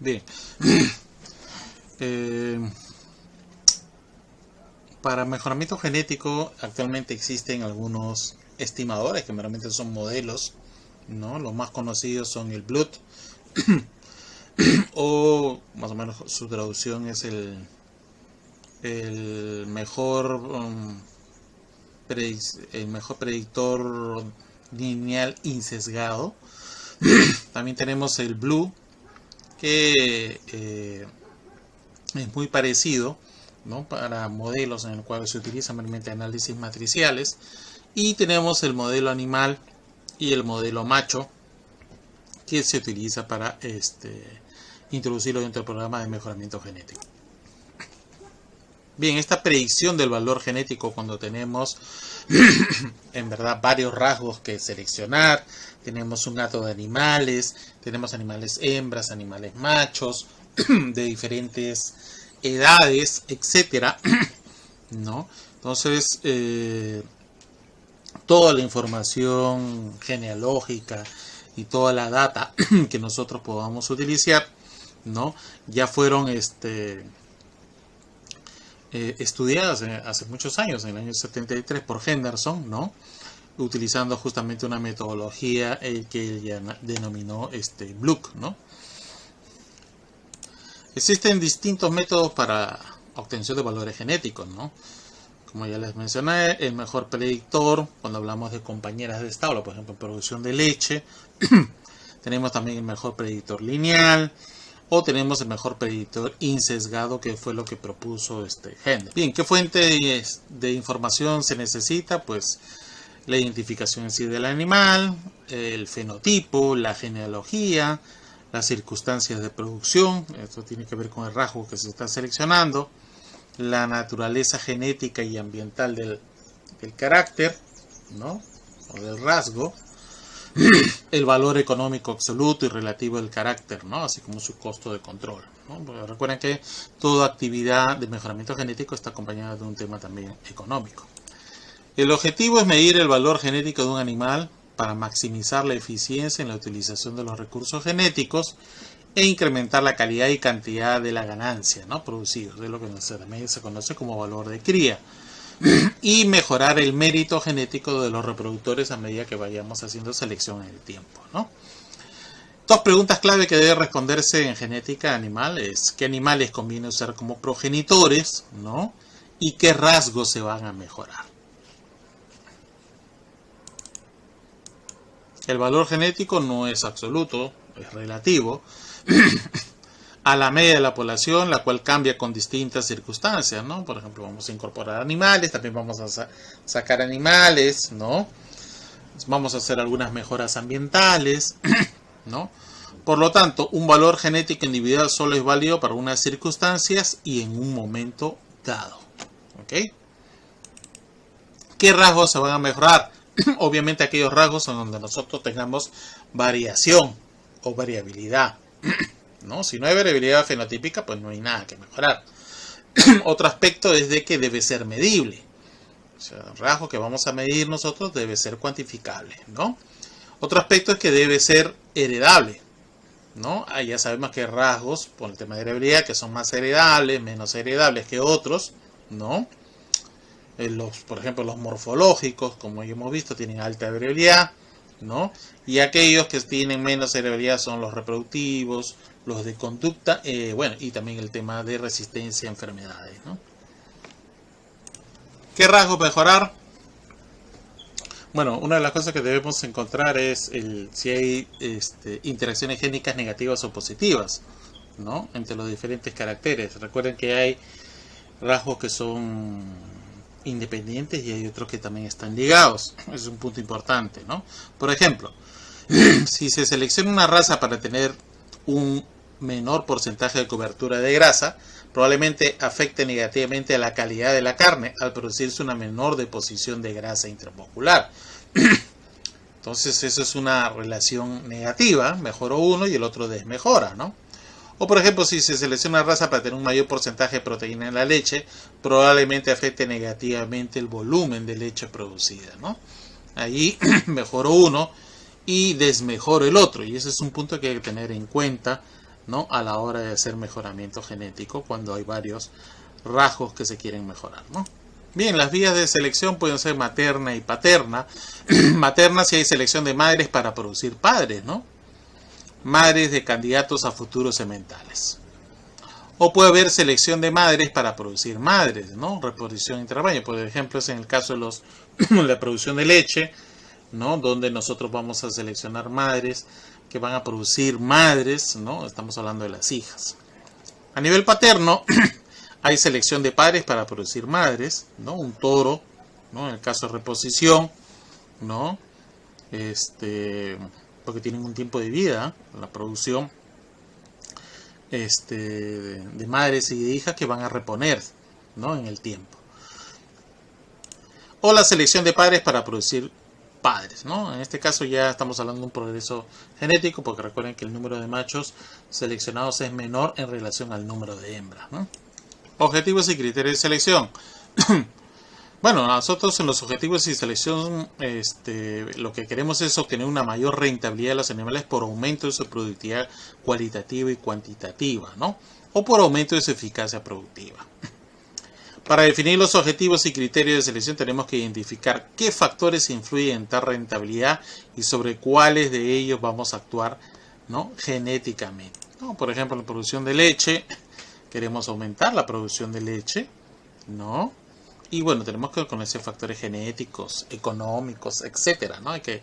Bien. Eh, para mejoramiento genético actualmente existen algunos estimadores que meramente son modelos, ¿no? Los más conocidos son el Blood o más o menos su traducción es el mejor el mejor predictor lineal insesgado. También tenemos el Blue, que es muy parecido, ¿no? Para modelos en los cuales se utiliza meramente análisis matriciales. Y tenemos el modelo animal y el modelo macho, que se utiliza para introducirlo dentro del programa de mejoramiento genético. Bien, esta predicción del valor genético, cuando tenemos en verdad varios rasgos que seleccionar, tenemos un hato de animales, tenemos animales hembras, animales machos, de diferentes edades, etcétera, ¿no? Entonces, toda la información genealógica y toda la data que nosotros podamos utilizar, ¿no? Ya fueron estudiadas hace muchos años, en el año 73 por Henderson, ¿no? Utilizando justamente una metodología que él ya denominó Block, ¿no? Existen distintos métodos para obtención de valores genéticos, ¿no? Como ya les mencioné, el mejor predictor, cuando hablamos de compañeras de establo, por ejemplo, producción de leche, tenemos también el mejor predictor lineal, o tenemos el mejor predictor insesgado, que fue lo que propuso Henderson. Bien, ¿qué fuente de información se necesita? Pues la identificación en sí del animal, el fenotipo, la genealogía, las circunstancias de producción, esto tiene que ver con el rasgo que se está seleccionando, la naturaleza genética y ambiental del carácter, ¿no? O del rasgo, el valor económico absoluto y relativo del carácter, ¿no? Así como su costo de control, ¿no? Porque recuerden que toda actividad de mejoramiento genético está acompañada de un tema también económico. El objetivo es medir el valor genético de un animal para maximizar la eficiencia en la utilización de los recursos genéticos e incrementar la calidad y cantidad de la ganancia, ¿no? Producidos, de lo que también se conoce como valor de cría, y mejorar el mérito genético de los reproductores a medida que vayamos haciendo selección en el tiempo, ¿no? Dos preguntas clave que debe responderse en genética animal es qué animales conviene usar como progenitores, ¿no? Y qué rasgos se van a mejorar. El valor genético no es absoluto, es relativo a la media de la población, la cual cambia con distintas circunstancias, ¿no? Por ejemplo, vamos a incorporar animales, también vamos a sacar animales, ¿no? Vamos a hacer algunas mejoras ambientales, ¿no? Por lo tanto, un valor genético individual solo es válido para unas circunstancias y en un momento dado, ¿ok? ¿Qué rasgos se van a mejorar? Obviamente aquellos rasgos en donde nosotros tengamos variación o variabilidad, ¿no? Si no hay variabilidad fenotípica, pues no hay nada que mejorar. Otro aspecto es de que debe ser medible. O sea, el rasgo que vamos a medir nosotros debe ser cuantificable, ¿no? Otro aspecto es que debe ser heredable, ¿no? Ahí ya sabemos que hay rasgos, por el tema de heredabilidad, que son más heredables, menos heredables que otros, ¿no? Por ejemplo, los morfológicos, como ya hemos visto, tienen alta heredabilidad, ¿no? Y aquellos que tienen menos heredabilidad son los reproductivos, los de conducta, bueno, y también el tema de resistencia a enfermedades, ¿no? ¿Qué rasgos mejorar? Bueno, una de las cosas que debemos encontrar es si hay interacciones génicas negativas o positivas, ¿no? Entre los diferentes caracteres. Recuerden que hay rasgos que son independientes y hay otros que también están ligados. Es un punto importante, ¿no? Por ejemplo, si se selecciona una raza para tener un menor porcentaje de cobertura de grasa, probablemente afecte negativamente a la calidad de la carne al producirse una menor deposición de grasa intramuscular. Entonces eso es una relación negativa, mejoró uno y el otro desmejora, ¿no? O por ejemplo, si se selecciona una raza para tener un mayor porcentaje de proteína en la leche, probablemente afecte negativamente el volumen de leche producida, ¿no? Ahí mejoró uno y desmejoró el otro, y ese es un punto que hay que tener en cuenta ¿no? A la hora de hacer mejoramiento genético cuando hay varios rasgos que se quieren mejorar, ¿no? Bien, las vías de selección pueden ser materna y paterna. Materna si hay selección de madres para producir padres, ¿no? Madres de candidatos a futuros sementales. O puede haber selección de madres para producir madres, ¿no? Reproducción intrarraño. Por ejemplo, es en el caso de la producción de leche, ¿no? Donde nosotros vamos a seleccionar madres que van a producir madres, ¿no? Estamos hablando de las hijas. A nivel paterno, hay selección de padres para producir madres, ¿no? Un toro, ¿no? En el caso de reposición, ¿no? Porque tienen un tiempo de vida, la producción de madres y de hijas que van a reponer, ¿no? En el tiempo. O la selección de padres para producir padres, ¿no? En este caso ya estamos hablando de un progreso genético, porque recuerden que el número de machos seleccionados es menor en relación al número de hembras, ¿no? Objetivos y criterios de selección. Bueno, nosotros en los objetivos y selección lo que queremos es obtener una mayor rentabilidad de los animales por aumento de su productividad cualitativa y cuantitativa, ¿no? O por aumento de su eficacia productiva. Para definir los objetivos y criterios de selección tenemos que identificar qué factores influyen en tal rentabilidad y sobre cuáles de ellos vamos a actuar, ¿no? Genéticamente, ¿no? Por ejemplo, la producción de leche, queremos aumentar la producción de leche, ¿no? Y bueno, tenemos que conocer factores genéticos, económicos, etcétera, ¿no? Hay que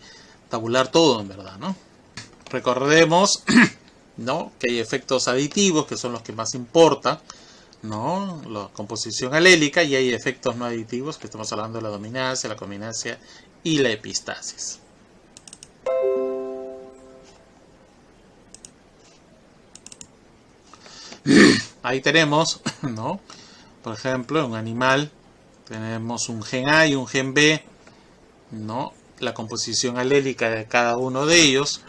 tabular todo en verdad, ¿no? Recordemos, ¿no? Que hay efectos aditivos que son los que más importan, ¿no? La composición alélica, y hay efectos no aditivos que estamos hablando de la dominancia, la combinancia y la epistasis. Ahí tenemos, ¿no? Por ejemplo, un animal tenemos un gen A y un gen B, ¿no? La composición alélica de cada uno de ellos,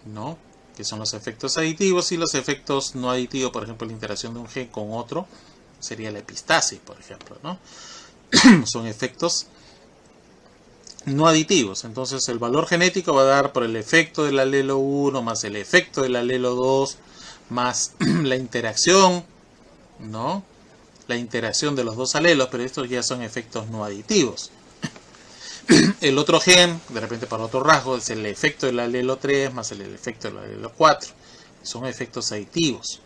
¿no? Que son los efectos aditivos, y los efectos no aditivos, por ejemplo, la interacción de un gen con otro, sería la epistasis, por ejemplo, ¿no? Son efectos no aditivos. Entonces el valor genético va a dar por el efecto del alelo 1 más el efecto del alelo 2 más la interacción, ¿no? La interacción de los dos alelos, pero estos ya son efectos no aditivos. El otro gen, de repente para otro rasgo, es el efecto del alelo 3 más el efecto del alelo 4. Son efectos aditivos.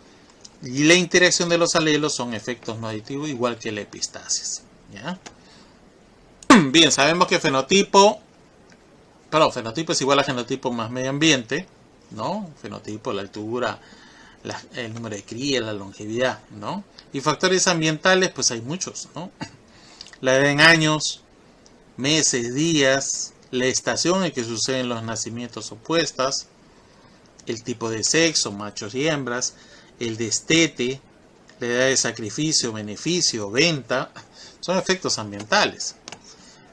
Y la interacción de los alelos son efectos no aditivos, igual que la epistasis, ¿ya? Bien, sabemos que fenotipo es igual a genotipo más medio ambiente, ¿no? Fenotipo, la altura, el número de cría, la longevidad, ¿no? Y factores ambientales, pues hay muchos, ¿no? La edad en años, meses, días, la estación en que suceden los nacimientos opuestas, el tipo de sexo, machos y hembras, el destete, la edad de sacrificio, beneficio, venta, son efectos ambientales,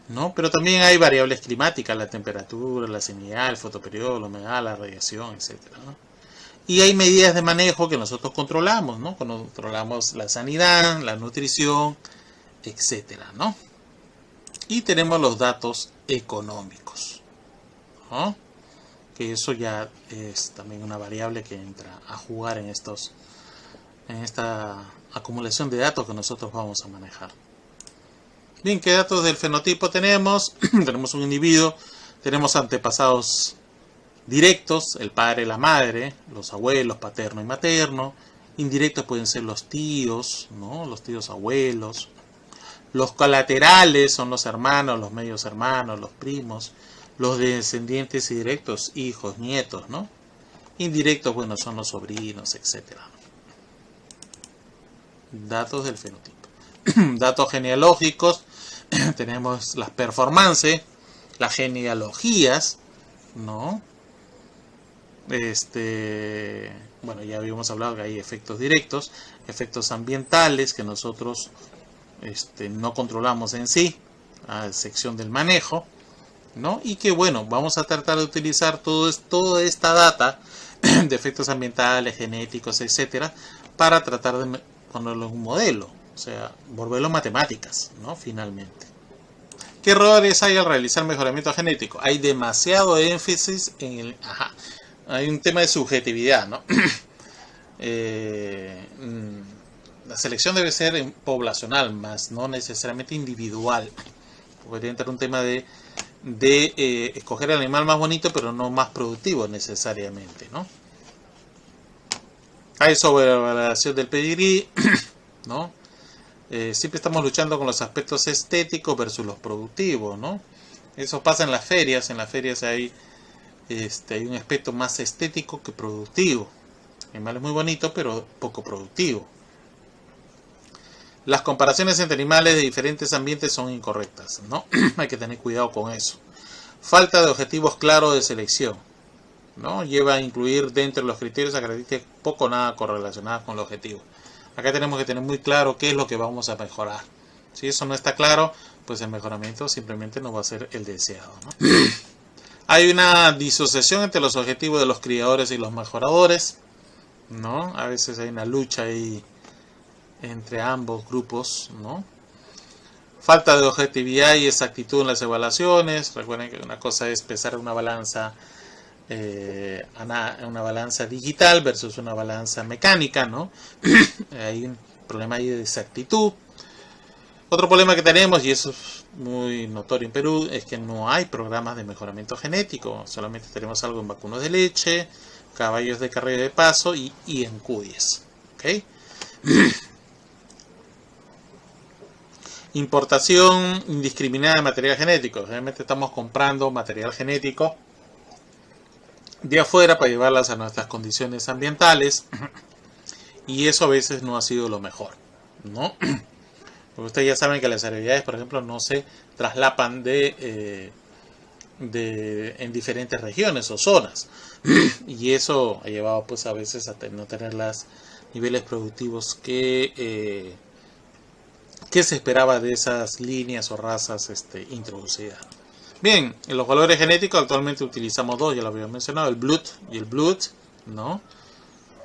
¿no? Pero también hay variables climáticas, la temperatura, la salinidad, el fotoperiodo, la humedad, la radiación, etc., ¿no? Y hay medidas de manejo que nosotros controlamos, ¿no? Controlamos la sanidad, la nutrición, etcétera, ¿no? Y tenemos los datos económicos, ¿no? Que eso ya es también una variable que entra a jugar en esta acumulación de datos que nosotros vamos a manejar. Bien, ¿qué datos del fenotipo tenemos? Tenemos un individuo, tenemos antepasados directos, el padre, la madre, los abuelos, paterno y materno. Indirectos pueden ser los tíos, ¿no? Los tíos abuelos. Los colaterales son los hermanos, los medios hermanos, los primos. Los descendientes directos, hijos, nietos, ¿no? Indirectos, bueno, son los sobrinos, etc. Datos del fenotipo. Datos genealógicos. Tenemos las performances, las genealogías, ¿no? Bueno, ya habíamos hablado que hay efectos directos, efectos ambientales que nosotros no controlamos en sí, a excepción del manejo, ¿no? Y que bueno, vamos a tratar de utilizar toda esta data de efectos ambientales, genéticos, etcétera, para tratar de ponerlo en un modelo, o sea, volverlo matemáticas, ¿no? Finalmente. ¿Qué errores hay al realizar mejoramiento genético? Hay demasiado énfasis en hay un tema de subjetividad, ¿no? la selección debe ser poblacional, más no necesariamente individual. Podría entrar un tema de escoger el animal más bonito, pero no más productivo necesariamente, ¿no? Hay sobrevaloración del pedigrí, ¿no? Siempre estamos luchando con los aspectos estéticos versus los productivos, ¿no? Eso pasa en las ferias. En las ferias hay un aspecto más estético que productivo. El animal es muy bonito, pero poco productivo. Las comparaciones entre animales de diferentes ambientes son incorrectas, ¿no? Hay que tener cuidado con eso. Falta de objetivos claros de selección, ¿no? Lleva a incluir dentro de los criterios a características poco o nada correlacionadas con el objetivo. Acá tenemos que tener muy claro qué es lo que vamos a mejorar. Si eso no está claro, pues el mejoramiento simplemente no va a ser el deseado, ¿no? Hay una disociación entre los objetivos de los criadores y los mejoradores, ¿no? A veces hay una lucha ahí entre ambos grupos, ¿no? Falta de objetividad y exactitud en las evaluaciones. Recuerden que una cosa es pesar una balanza digital versus una balanza mecánica, ¿no? Hay un problema ahí de exactitud. Otro problema que tenemos, y eso es muy notorio en Perú, es que no hay programas de mejoramiento genético. Solamente tenemos algo en vacunos de leche, caballos de carrera de paso y en cudies, ¿ok? Importación indiscriminada de material genético. Realmente estamos comprando material genético de afuera para llevarlas a nuestras condiciones ambientales, y eso a veces no ha sido lo mejor, ¿no? Porque ustedes ya saben que las heredades, por ejemplo, no se traslapan en diferentes regiones o zonas, y eso ha llevado pues a veces a no tener los niveles productivos que se esperaba de esas líneas o razas introducidas. Bien, en los valores genéticos actualmente utilizamos dos, ya lo había mencionado, el Blood y el Blood, ¿no?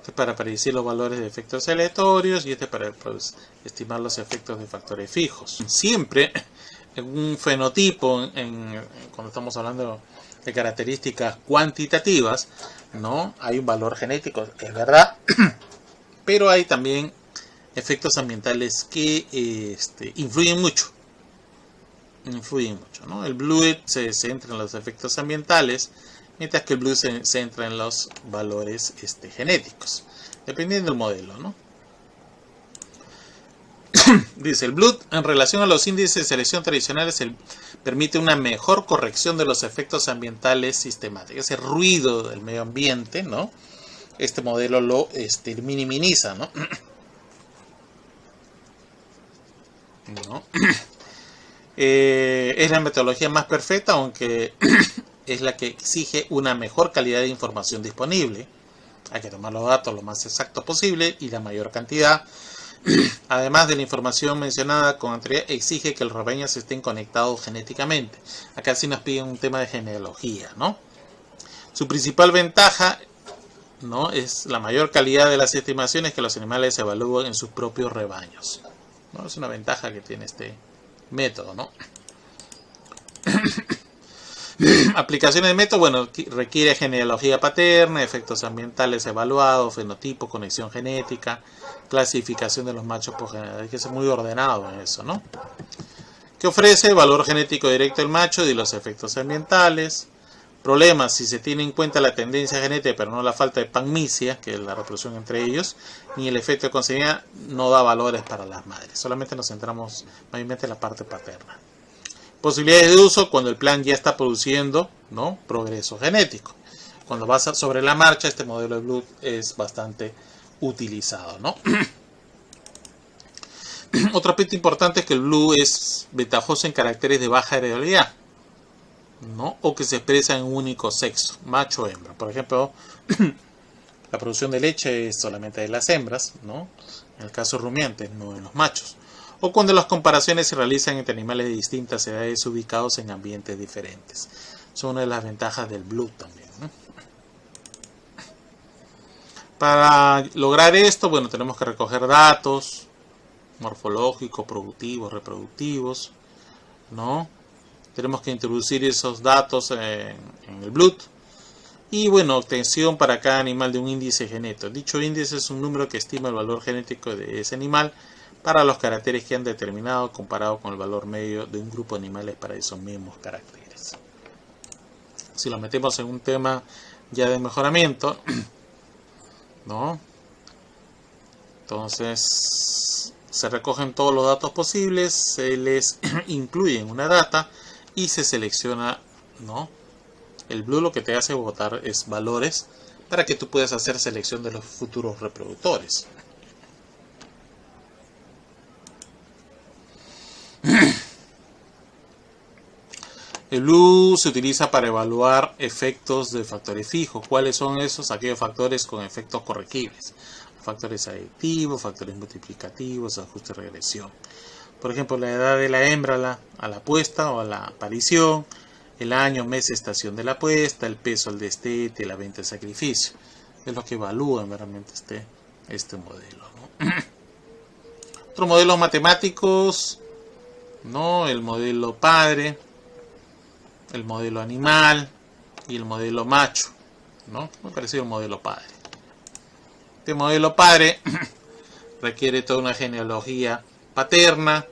Este para predecir los valores de efectos aleatorios y este para estimar los efectos de factores fijos. Siempre en un fenotipo, cuando estamos hablando de características cuantitativas, ¿no? Hay un valor genético, es verdad, pero hay también efectos ambientales que influyen mucho, ¿no? El Blue se centra en los efectos ambientales, mientras que el Blue se centra en los valores genéticos, dependiendo del modelo, ¿no? Dice, el Blue en relación a los índices de selección tradicionales permite una mejor corrección de los efectos ambientales sistemáticos. Ese ruido del medio ambiente, ¿no? Este modelo lo minimiza, ¿no? ¿No? Es la metodología más perfecta, aunque es la que exige una mejor calidad de información disponible. Hay que tomar los datos lo más exactos posible y la mayor cantidad. Además de la información mencionada con anterioridad, exige que los rebaños estén conectados genéticamente. Acá sí nos piden un tema de genealogía, ¿no? Su principal ventaja, ¿no?, es la mayor calidad de las estimaciones que los animales evalúan en sus propios rebaños, ¿no? Es una ventaja que tiene este método, ¿no? Aplicaciones de método, bueno, requiere genealogía paterna, efectos ambientales evaluados, fenotipo, conexión genética, clasificación de los machos por generación. Hay que ser muy ordenado en eso, ¿no? Que ofrece valor genético directo del macho y los efectos ambientales. Problemas si se tiene en cuenta la tendencia genética, pero no la falta de panmisia, que es la reproducción entre ellos, ni el efecto de consanguinidad, no da valores para las madres. Solamente nos centramos mayormente en la parte paterna. Posibilidades de uso cuando el plan ya está produciendo, ¿no?, progreso genético. Cuando vas sobre la marcha, este modelo de Blue es bastante utilizado, ¿no? Otro aspecto importante es que el Blue es ventajoso en caracteres de baja heredabilidad, ¿no?, o que se expresa en un único sexo, macho o hembra. Por ejemplo, la producción de leche es solamente de las hembras, ¿no?, en el caso de rumiantes, no de los machos. O cuando las comparaciones se realizan entre animales de distintas edades ubicados en ambientes diferentes. Son una de las ventajas del Blue también, ¿no? Para lograr esto, bueno, tenemos que recoger datos morfológicos, productivos, reproductivos, ¿no? Tenemos que introducir esos datos en el Blood Y bueno, obtención para cada animal de un índice genético. Dicho índice es un número que estima el valor genético de ese animal para los caracteres que han determinado comparado con el valor medio de un grupo de animales para esos mismos caracteres. Si lo metemos en un tema ya de mejoramiento, ¿no? Entonces se recogen todos los datos posibles, se les incluye en una data y se selecciona, ¿no? El Blue lo que te hace votar es valores para que tú puedas hacer selección de los futuros reproductores. El Blue se utiliza para evaluar efectos de factores fijos. ¿Cuáles son esos? Aquellos factores con efectos corregibles. Factores aditivos, factores multiplicativos, ajuste de regresión. Por ejemplo, la edad de la hembra a la puesta o a la aparición, el año, mes, estación de la puesta, el peso al destete, la venta de sacrificio. Es lo que evalúan realmente este modelo, ¿no? Otros modelos matemáticos, ¿no? El modelo padre, el modelo animal y el modelo macho, ¿no? Me pareció el modelo padre. Este modelo padre requiere toda una genealogía paterna,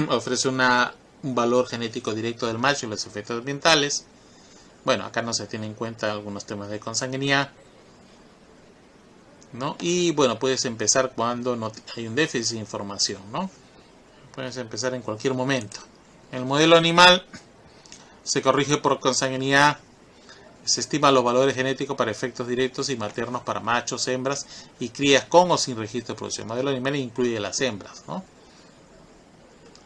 ofrece un valor genético directo del macho y los efectos ambientales. Bueno, acá no se tienen en cuenta algunos temas de consanguinidad, ¿no? Y bueno, puedes empezar cuando no hay un déficit de información, ¿no? Puedes empezar en cualquier momento. En el modelo animal se corrige por consanguinidad, se estiman los valores genéticos para efectos directos y maternos para machos, hembras y crías con o sin registro de producción. El modelo animal incluye las hembras, ¿no?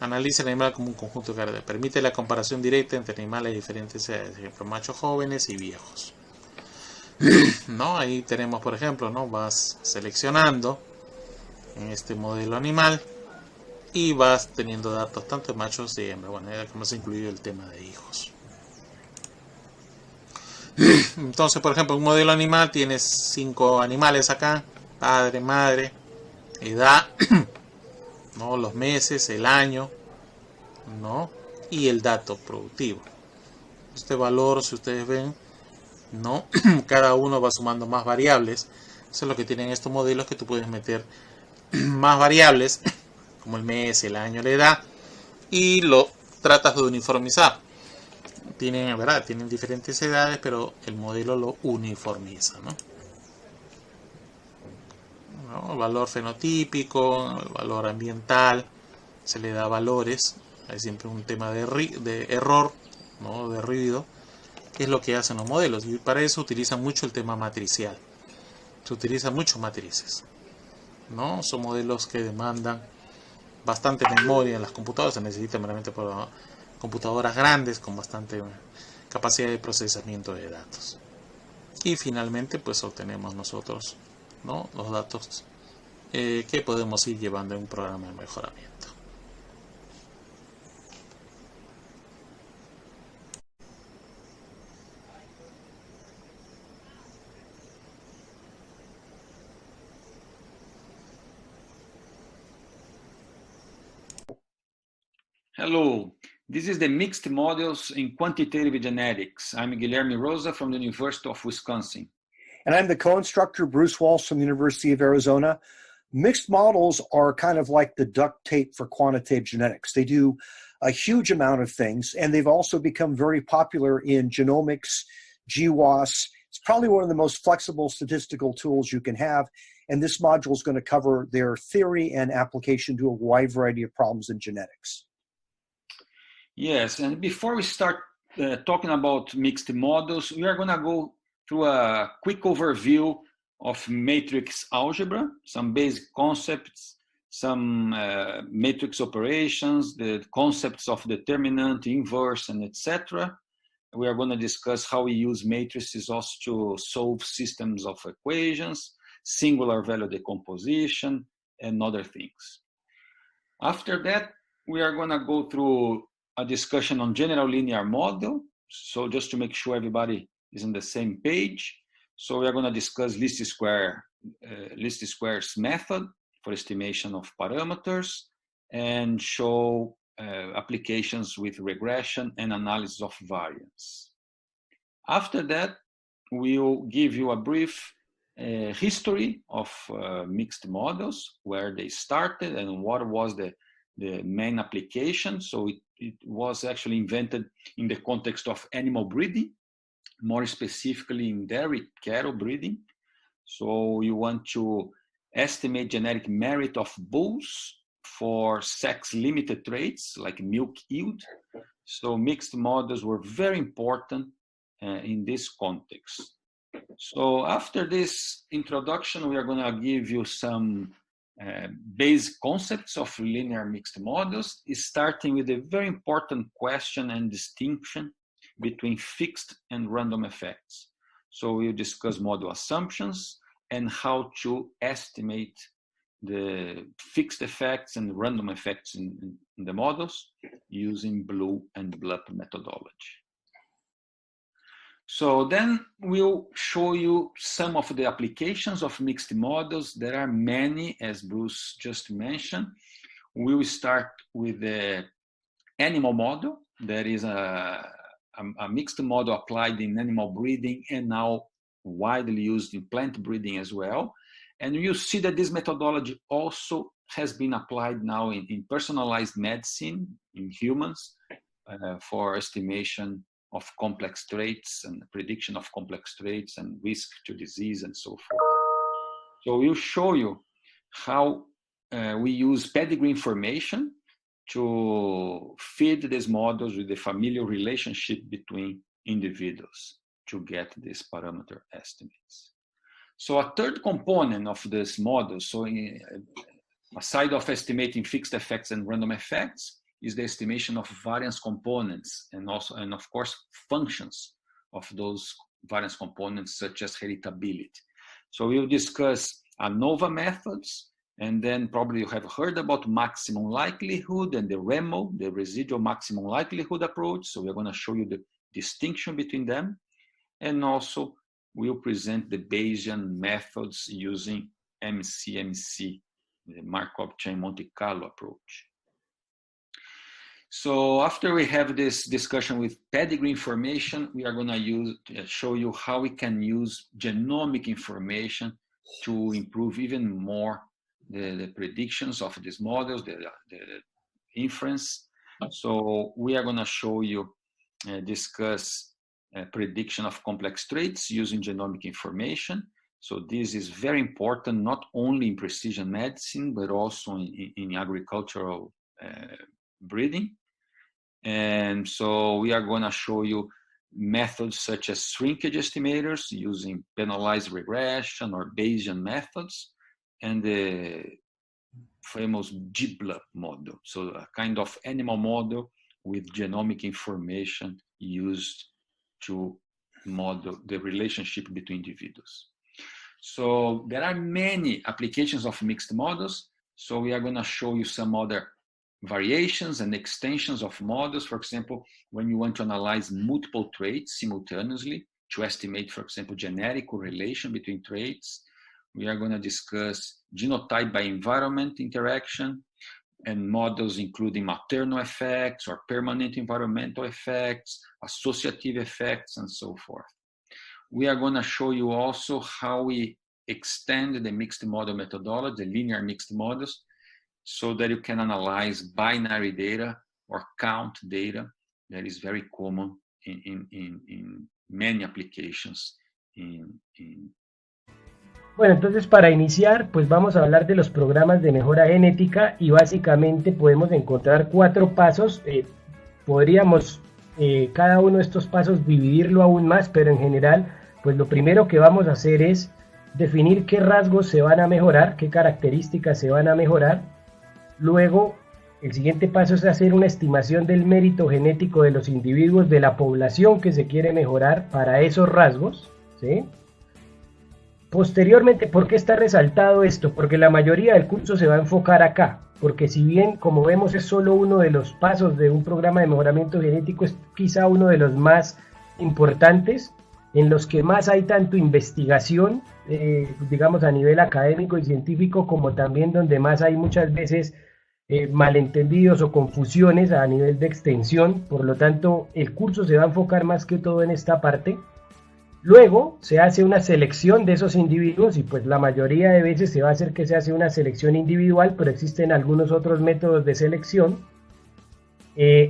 Analiza el animal como un conjunto de caracteres. Permite la comparación directa entre animales de diferentes edades, por ejemplo, machos jóvenes y viejos. ¿No? Ahí tenemos, por ejemplo, ¿no? Vas seleccionando en este modelo animal y vas teniendo datos tanto de machos y hembras. Bueno, ya hemos incluido el tema de hijos. Entonces, por ejemplo, un modelo animal tienes 5 animales acá: padre, madre, edad, ¿no? Los meses, el año, ¿no? Y el dato productivo. Este valor, si ustedes ven, ¿no? Cada uno va sumando más variables. Eso es lo que tienen estos modelos, que tú puedes meter más variables, como el mes, el año, la edad, y lo tratas de uniformizar. Tienen, ¿verdad? Tienen diferentes edades, pero el modelo lo uniformiza, ¿no? El valor fenotípico, el valor ambiental, se le da valores. Hay siempre un tema de error, ¿no? De ruido, que es lo que hacen los modelos, y para eso utilizan mucho el tema matricial. Se utilizan mucho matrices, ¿no? Son modelos que demandan bastante memoria en las computadoras, se necesitan realmente por computadoras grandes con bastante capacidad de procesamiento de datos. Y finalmente pues obtenemos nosotros, ¿no? Los datos que podemos ir llevando en un programa de mejoramiento. Hello, this is the Mixed Models in Quantitative Genetics. I'm Guilherme Rosa from the University of Wisconsin. And I'm the co-instructor, Bruce Walsh from the University of Arizona. Mixed models are kind of like the duct tape for quantitative genetics. They do a huge amount of things, and they've also become very popular in genomics, GWAS. It's probably one of the most flexible statistical tools you can have, and this module is going to cover their theory and application to a wide variety of problems in genetics. Yes, and before we start talking about mixed models, we are going to go through a quick overview of matrix algebra, some basic concepts, some matrix operations, the concepts of determinant, inverse, and etc. We are going to discuss how we use matrices also to solve systems of equations, singular value decomposition, and other things. After that, we are going to go through a discussion on general linear model. So just to make sure everybody is on the same page. So we are going to discuss least squares method for estimation of parameters and show applications with regression and analysis of variance. After that, we'll give you a brief history of mixed models, where they started and what was the main application. So it was actually invented in the context of animal breeding, more specifically in dairy cattle breeding. So you want to estimate genetic merit of bulls for sex-limited traits like milk yield. So mixed models were very important in this context. So after this introduction, we are going to give you some basic concepts of linear mixed models, starting with a very important question and distinction between fixed and random effects. So we'll discuss model assumptions and how to estimate the fixed effects and random effects in the models using Blue and Blup methodology. So then we'll show you some of the applications of mixed models. There are many, as Bruce just mentioned. We will start with the animal model. There is a mixed model applied in animal breeding and now widely used in plant breeding as well. And you see that this methodology also has been applied now in personalized medicine in humans for estimation of complex traits and prediction of complex traits and risk to disease and so forth. So we'll show you how we use pedigree information to feed these models with the familial relationship between individuals to get these parameter estimates. So a third component of this model, so aside of estimating fixed effects and random effects, is the estimation of variance components and of course functions of those variance components such as heritability. So we'll discuss ANOVA methods, and then probably you have heard about maximum likelihood and the REMO, the residual maximum likelihood approach. So we're going to show you the distinction between them, and also we'll present the Bayesian methods using MCMC, the Markov chain Monte Carlo approach. So after we have this discussion with pedigree information, we are going to show you how we can use genomic information to improve even more the predictions of these models, the inference. So we are going to show you, discuss prediction of complex traits using genomic information. So this is very important, not only in precision medicine, but also in agricultural breeding. And so we are going to show you methods such as shrinkage estimators using penalized regression or Bayesian methods, and the famous GBLUP model. So a kind of animal model with genomic information used to model the relationship between individuals. So there are many applications of mixed models. So we are going to show you some other variations and extensions of models. For example, when you want to analyze multiple traits simultaneously to estimate, for example, genetic correlation between traits, we are going to discuss genotype by environment interaction and models including maternal effects or permanent environmental effects, associative effects, and so forth. We are going to show you also how we extend the mixed model methodology, the linear mixed models, so that you can analyze binary data or count data that is very common in many applications. Bueno, entonces para iniciar, pues vamos a hablar de los programas de mejora genética y básicamente podemos encontrar 4 pasos. Podríamos cada uno de estos pasos dividirlo aún más, pero en general, pues lo primero que vamos a hacer es definir qué rasgos se van a mejorar, qué características se van a mejorar. Luego, el siguiente paso es hacer una estimación del mérito genético de los individuos de la población que se quiere mejorar para esos rasgos, ¿sí? Posteriormente, ¿por qué está resaltado esto? Porque la mayoría del curso se va a enfocar acá, porque si bien, como vemos, es solo uno de los pasos de un programa de mejoramiento genético, es quizá uno de los más importantes, en los que más hay tanto investigación, digamos a nivel académico y científico, como también donde más hay muchas veces malentendidos o confusiones a nivel de extensión. Por lo tanto, el curso se va a enfocar más que todo en esta parte. Luego se hace una selección de esos individuos y pues la mayoría de veces se va a hacer que se hace una selección individual, pero existen algunos otros métodos de selección.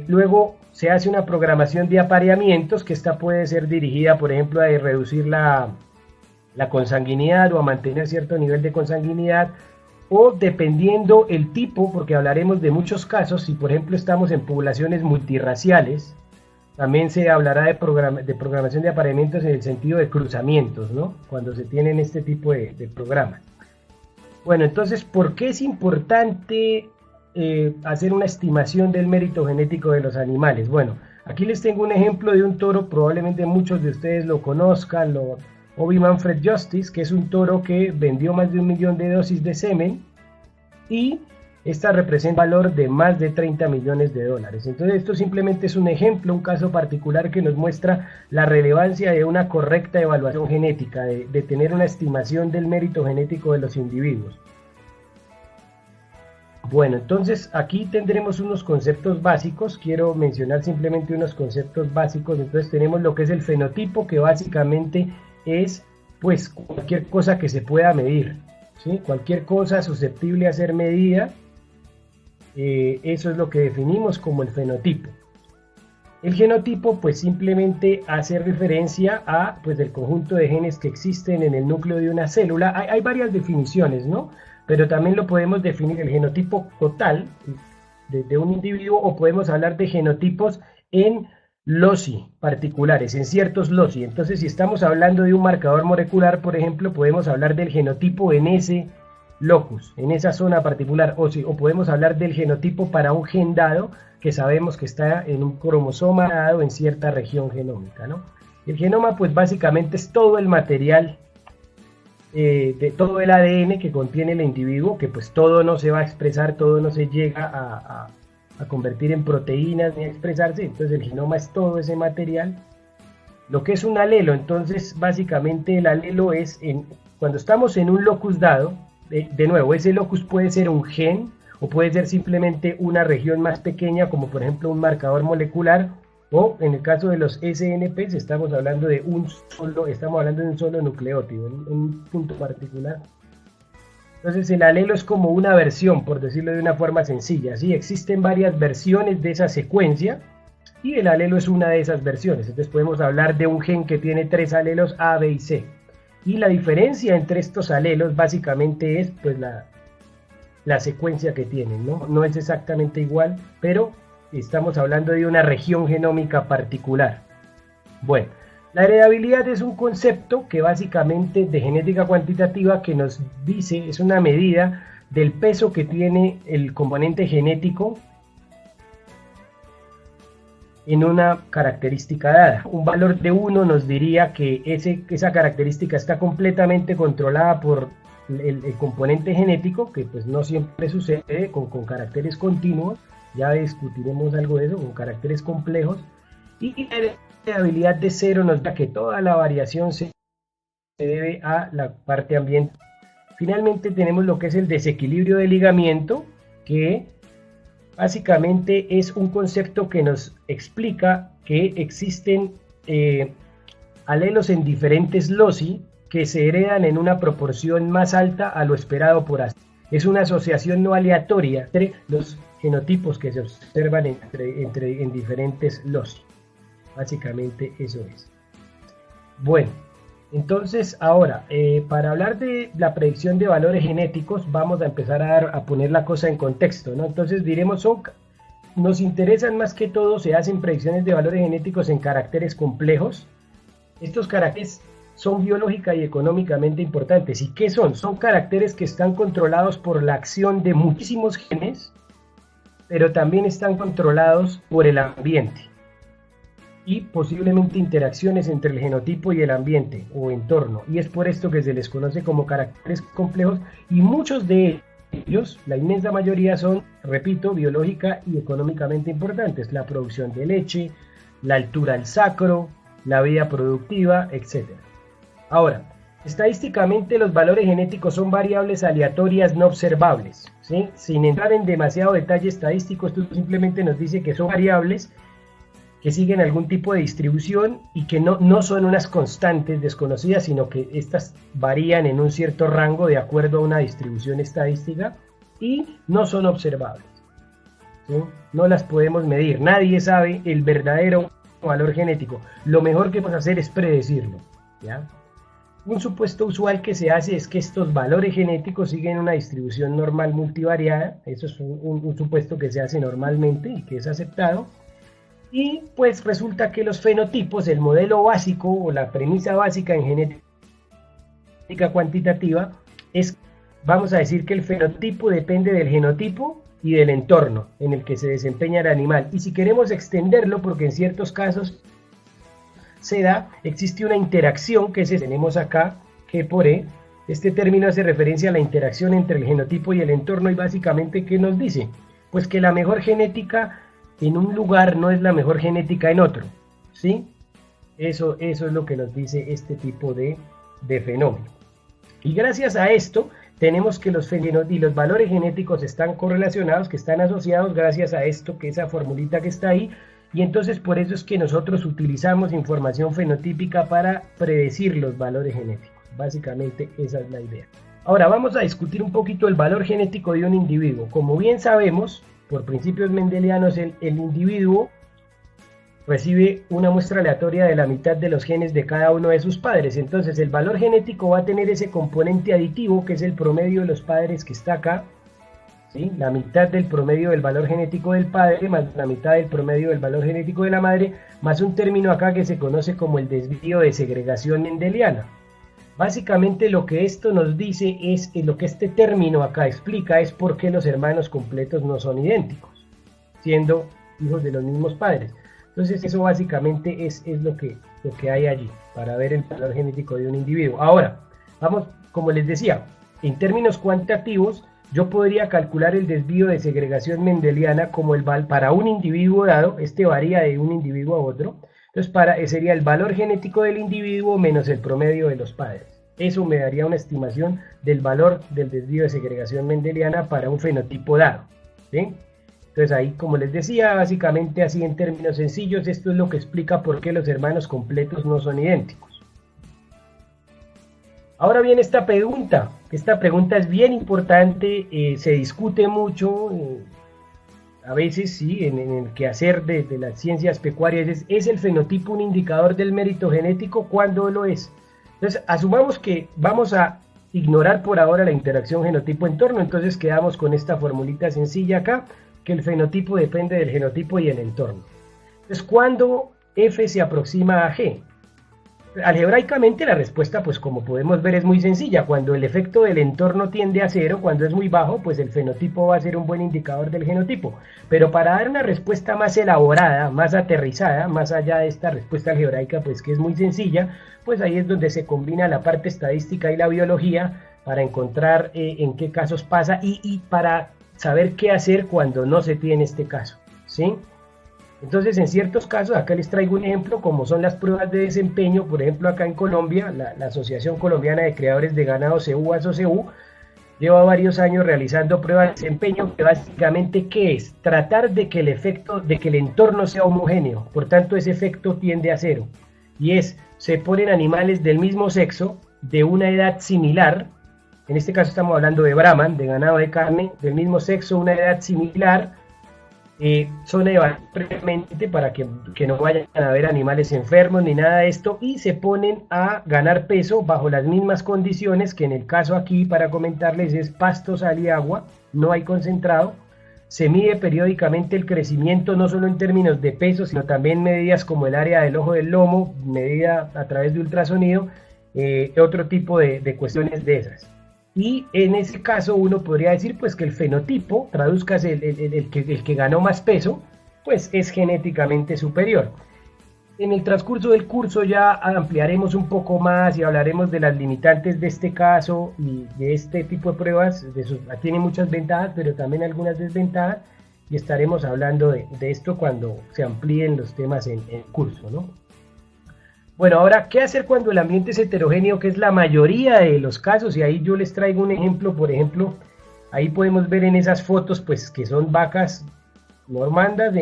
Luego se hace una programación de apareamientos, que esta puede ser dirigida, por ejemplo, a reducir la consanguinidad o a mantener cierto nivel de consanguinidad, o dependiendo el tipo, porque hablaremos de muchos casos, si por ejemplo estamos en poblaciones multirraciales, también se hablará de programación de apareamientos en el sentido de cruzamientos, ¿no? Cuando se tienen este tipo de programas. Bueno, entonces, ¿por qué es importante hacer una estimación del mérito genético de los animales? Bueno, aquí les tengo un ejemplo de un toro, probablemente muchos de ustedes lo conozcan, Obi Manfred Justice, que es un toro que vendió más de 1 millón de dosis de semen y esta representa un valor de más de 30 millones de dólares. Entonces esto simplemente es un ejemplo, un caso particular que nos muestra la relevancia de una correcta evaluación genética, de tener una estimación del mérito genético de los individuos. Bueno, entonces aquí tendremos unos conceptos básicos, quiero mencionar simplemente unos conceptos básicos. Entonces tenemos lo que es el fenotipo, que básicamente es pues cualquier cosa que se pueda medir, ¿sí? Cualquier cosa susceptible a ser medida, eso es lo que definimos como el fenotipo. El genotipo pues simplemente hace referencia a pues el conjunto de genes que existen en el núcleo de una célula. Hay varias definiciones, ¿no? Pero también lo podemos definir el genotipo total de un individuo, o podemos hablar de genotipos en loci particulares, en ciertos loci. Entonces, si estamos hablando de un marcador molecular, por ejemplo, podemos hablar del genotipo en ese locus, en esa zona particular, o podemos hablar del genotipo para un gen dado, que sabemos que está en un cromosoma dado en cierta región genómica, ¿no? El genoma, pues básicamente es todo el material, de todo el ADN que contiene el individuo, que pues todo no se va a expresar, todo no se llega a convertir en proteínas ni a expresarse. Entonces el genoma es todo ese material. Lo que es un alelo, entonces básicamente el alelo es cuando estamos en un locus dado, de nuevo, ese locus puede ser un gen o puede ser simplemente una región más pequeña, como por ejemplo un marcador molecular, o en el caso de los SNPs estamos hablando de un solo nucleótido, en un punto particular. Entonces el alelo es como una versión, por decirlo de una forma sencilla, ¿sí? Existen varias versiones de esa secuencia y el alelo es una de esas versiones. Entonces podemos hablar de un gen que tiene 3 alelos A, B y C. Y la diferencia entre estos alelos básicamente es pues la secuencia que tienen, ¿no? No es exactamente igual, pero estamos hablando de una región genómica particular. Bueno, la heredabilidad es un concepto que básicamente de genética cuantitativa que nos dice, es una medida del peso que tiene el componente genético en una característica dada. Un valor de 1 nos diría que esa característica está completamente controlada por el componente genético, que pues no siempre sucede con caracteres continuos. Ya discutiremos algo de eso, con caracteres complejos. Y la heredabilidad de 0 nos da que toda la variación se debe a la parte ambiental. Finalmente tenemos lo que es el desequilibrio de ligamiento, que básicamente es un concepto que nos explica que existen alelos en diferentes loci que se heredan en una proporción más alta a lo esperado por así. Es una asociación no aleatoria entre los genotipos que se observan en diferentes loci. Básicamente eso es. Bueno, entonces ahora, para hablar de la predicción de valores genéticos, vamos a empezar a poner la cosa en contexto, ¿no? Entonces diremos, nos interesan más que todo, se hacen predicciones de valores genéticos en caracteres complejos. Estos caracteres son biológica y económicamente importantes. ¿Y qué son? Son caracteres que están controlados por la acción de muchísimos genes, pero también están controlados por el ambiente y posiblemente interacciones entre el genotipo y el ambiente o entorno, y es por esto que se les conoce como caracteres complejos, y muchos de ellos, la inmensa mayoría, son, repito, biológica y económicamente importantes: la producción de leche, la altura del sacro, la vida productiva, etc. Ahora, estadísticamente los valores genéticos son variables aleatorias no observables, ¿sí? Sin entrar en demasiado detalle estadístico, esto simplemente nos dice que son variables que siguen algún tipo de distribución y que no son unas constantes desconocidas, sino que estas varían en un cierto rango de acuerdo a una distribución estadística y no son observables, ¿sí? No las podemos medir, nadie sabe el verdadero valor genético. Lo mejor que podemos hacer es predecirlo, ¿ya? Un supuesto usual que se hace es que estos valores genéticos siguen una distribución normal multivariada. Eso es un supuesto que se hace normalmente y que es aceptado. Y pues resulta que los fenotipos, el modelo básico o la premisa básica en genética cuantitativa es, vamos a decir que el fenotipo depende del genotipo y del entorno en el que se desempeña el animal. Y si queremos extenderlo, porque en ciertos casos se da, existe una interacción que tenemos acá, G por E. Este término hace referencia a la interacción entre el genotipo y el entorno, y básicamente, ¿qué nos dice? Pues que la mejor genética en un lugar no es la mejor genética en otro, ¿sí? Eso es lo que nos dice este tipo de fenómeno. Y gracias a esto, tenemos que los valores genéticos están correlacionados, que están asociados gracias a esto, que esa formulita que está ahí, y entonces por eso es que nosotros utilizamos información fenotípica para predecir los valores genéticos. Básicamente esa es la idea. Ahora vamos a discutir un poquito el valor genético de un individuo. Como bien sabemos, por principios mendelianos, el individuo recibe una muestra aleatoria de la mitad de los genes de cada uno de sus padres. Entonces el valor genético va a tener ese componente aditivo, que es el promedio de los padres que está acá, ¿sí? La mitad del promedio del valor genético del padre más la mitad del promedio del valor genético de la madre, más un término acá que se conoce como el desvío de segregación mendeliana. Básicamente lo que esto nos dice es, lo que este término acá explica es por qué los hermanos completos no son idénticos, siendo hijos de los mismos padres. Entonces eso básicamente es lo que hay allí para ver el valor genético de un individuo. Ahora, vamos, como les decía, en términos cuantitativos, yo podría calcular el desvío de segregación mendeliana como para un individuo dado. Este varía de un individuo a otro. Entonces sería el valor genético del individuo menos el promedio de los padres. Eso me daría una estimación del valor del desvío de segregación mendeliana para un fenotipo dado, ¿sí? Entonces ahí, como les decía, básicamente así en términos sencillos, esto es lo que explica por qué los hermanos completos no son idénticos. Ahora viene esta pregunta. Esta pregunta es bien importante, se discute mucho, a veces sí, en el quehacer de las ciencias pecuarias. ¿Es el fenotipo un indicador del mérito genético? ¿Cuándo lo es? Entonces, asumamos que vamos a ignorar por ahora la interacción genotipo-entorno, entonces quedamos con esta formulita sencilla acá, que el fenotipo depende del genotipo y el entorno. Entonces, ¿cuándo F se aproxima a G? Algebraicamente la respuesta, pues como podemos ver, es muy sencilla. Cuando el efecto del entorno tiende a cero, cuando es muy bajo, pues el fenotipo va a ser un buen indicador del genotipo. Pero para dar una respuesta más elaborada, más aterrizada, más allá de esta respuesta algebraica, pues que es muy sencilla, pues ahí es donde se combina la parte estadística y la biología para encontrar en qué casos pasa y para saber qué hacer cuando no se tiene este caso, ¿sí? Entonces, en ciertos casos, acá les traigo un ejemplo, como son las pruebas de desempeño. Por ejemplo, acá en Colombia, la Asociación Colombiana de Criadores de Ganado, CEU, ASOCEU, lleva varios años realizando pruebas de desempeño, que básicamente, ¿qué es? Tratar de que el entorno sea homogéneo, por tanto, ese efecto tiende a cero. Y se ponen animales del mismo sexo, de una edad similar, en este caso estamos hablando de Brahman, de ganado de carne, del mismo sexo, una edad similar, son evaluados previamente para que no vayan a haber animales enfermos ni nada de esto, y se ponen a ganar peso bajo las mismas condiciones, que en el caso aquí, para comentarles, es pasto, sal y agua, no hay concentrado. Se mide periódicamente el crecimiento, no solo en términos de peso, sino también medidas como el área del ojo del lomo, medida a través de ultrasonido, otro tipo de cuestiones de esas. Y en ese caso uno podría decir pues que el fenotipo, traduzcas el que ganó más peso, pues es genéticamente superior. En el transcurso del curso ya ampliaremos un poco más y hablaremos de las limitantes de este caso y de este tipo de pruebas. Tiene muchas ventajas, pero también algunas desventajas, y estaremos hablando de esto cuando se amplíen los temas en el curso, ¿no? Bueno, ahora, ¿qué hacer cuando el ambiente es heterogéneo, que es la mayoría de los casos? Y ahí yo les traigo un ejemplo. Por ejemplo, ahí podemos ver en esas fotos, pues, que son vacas normandas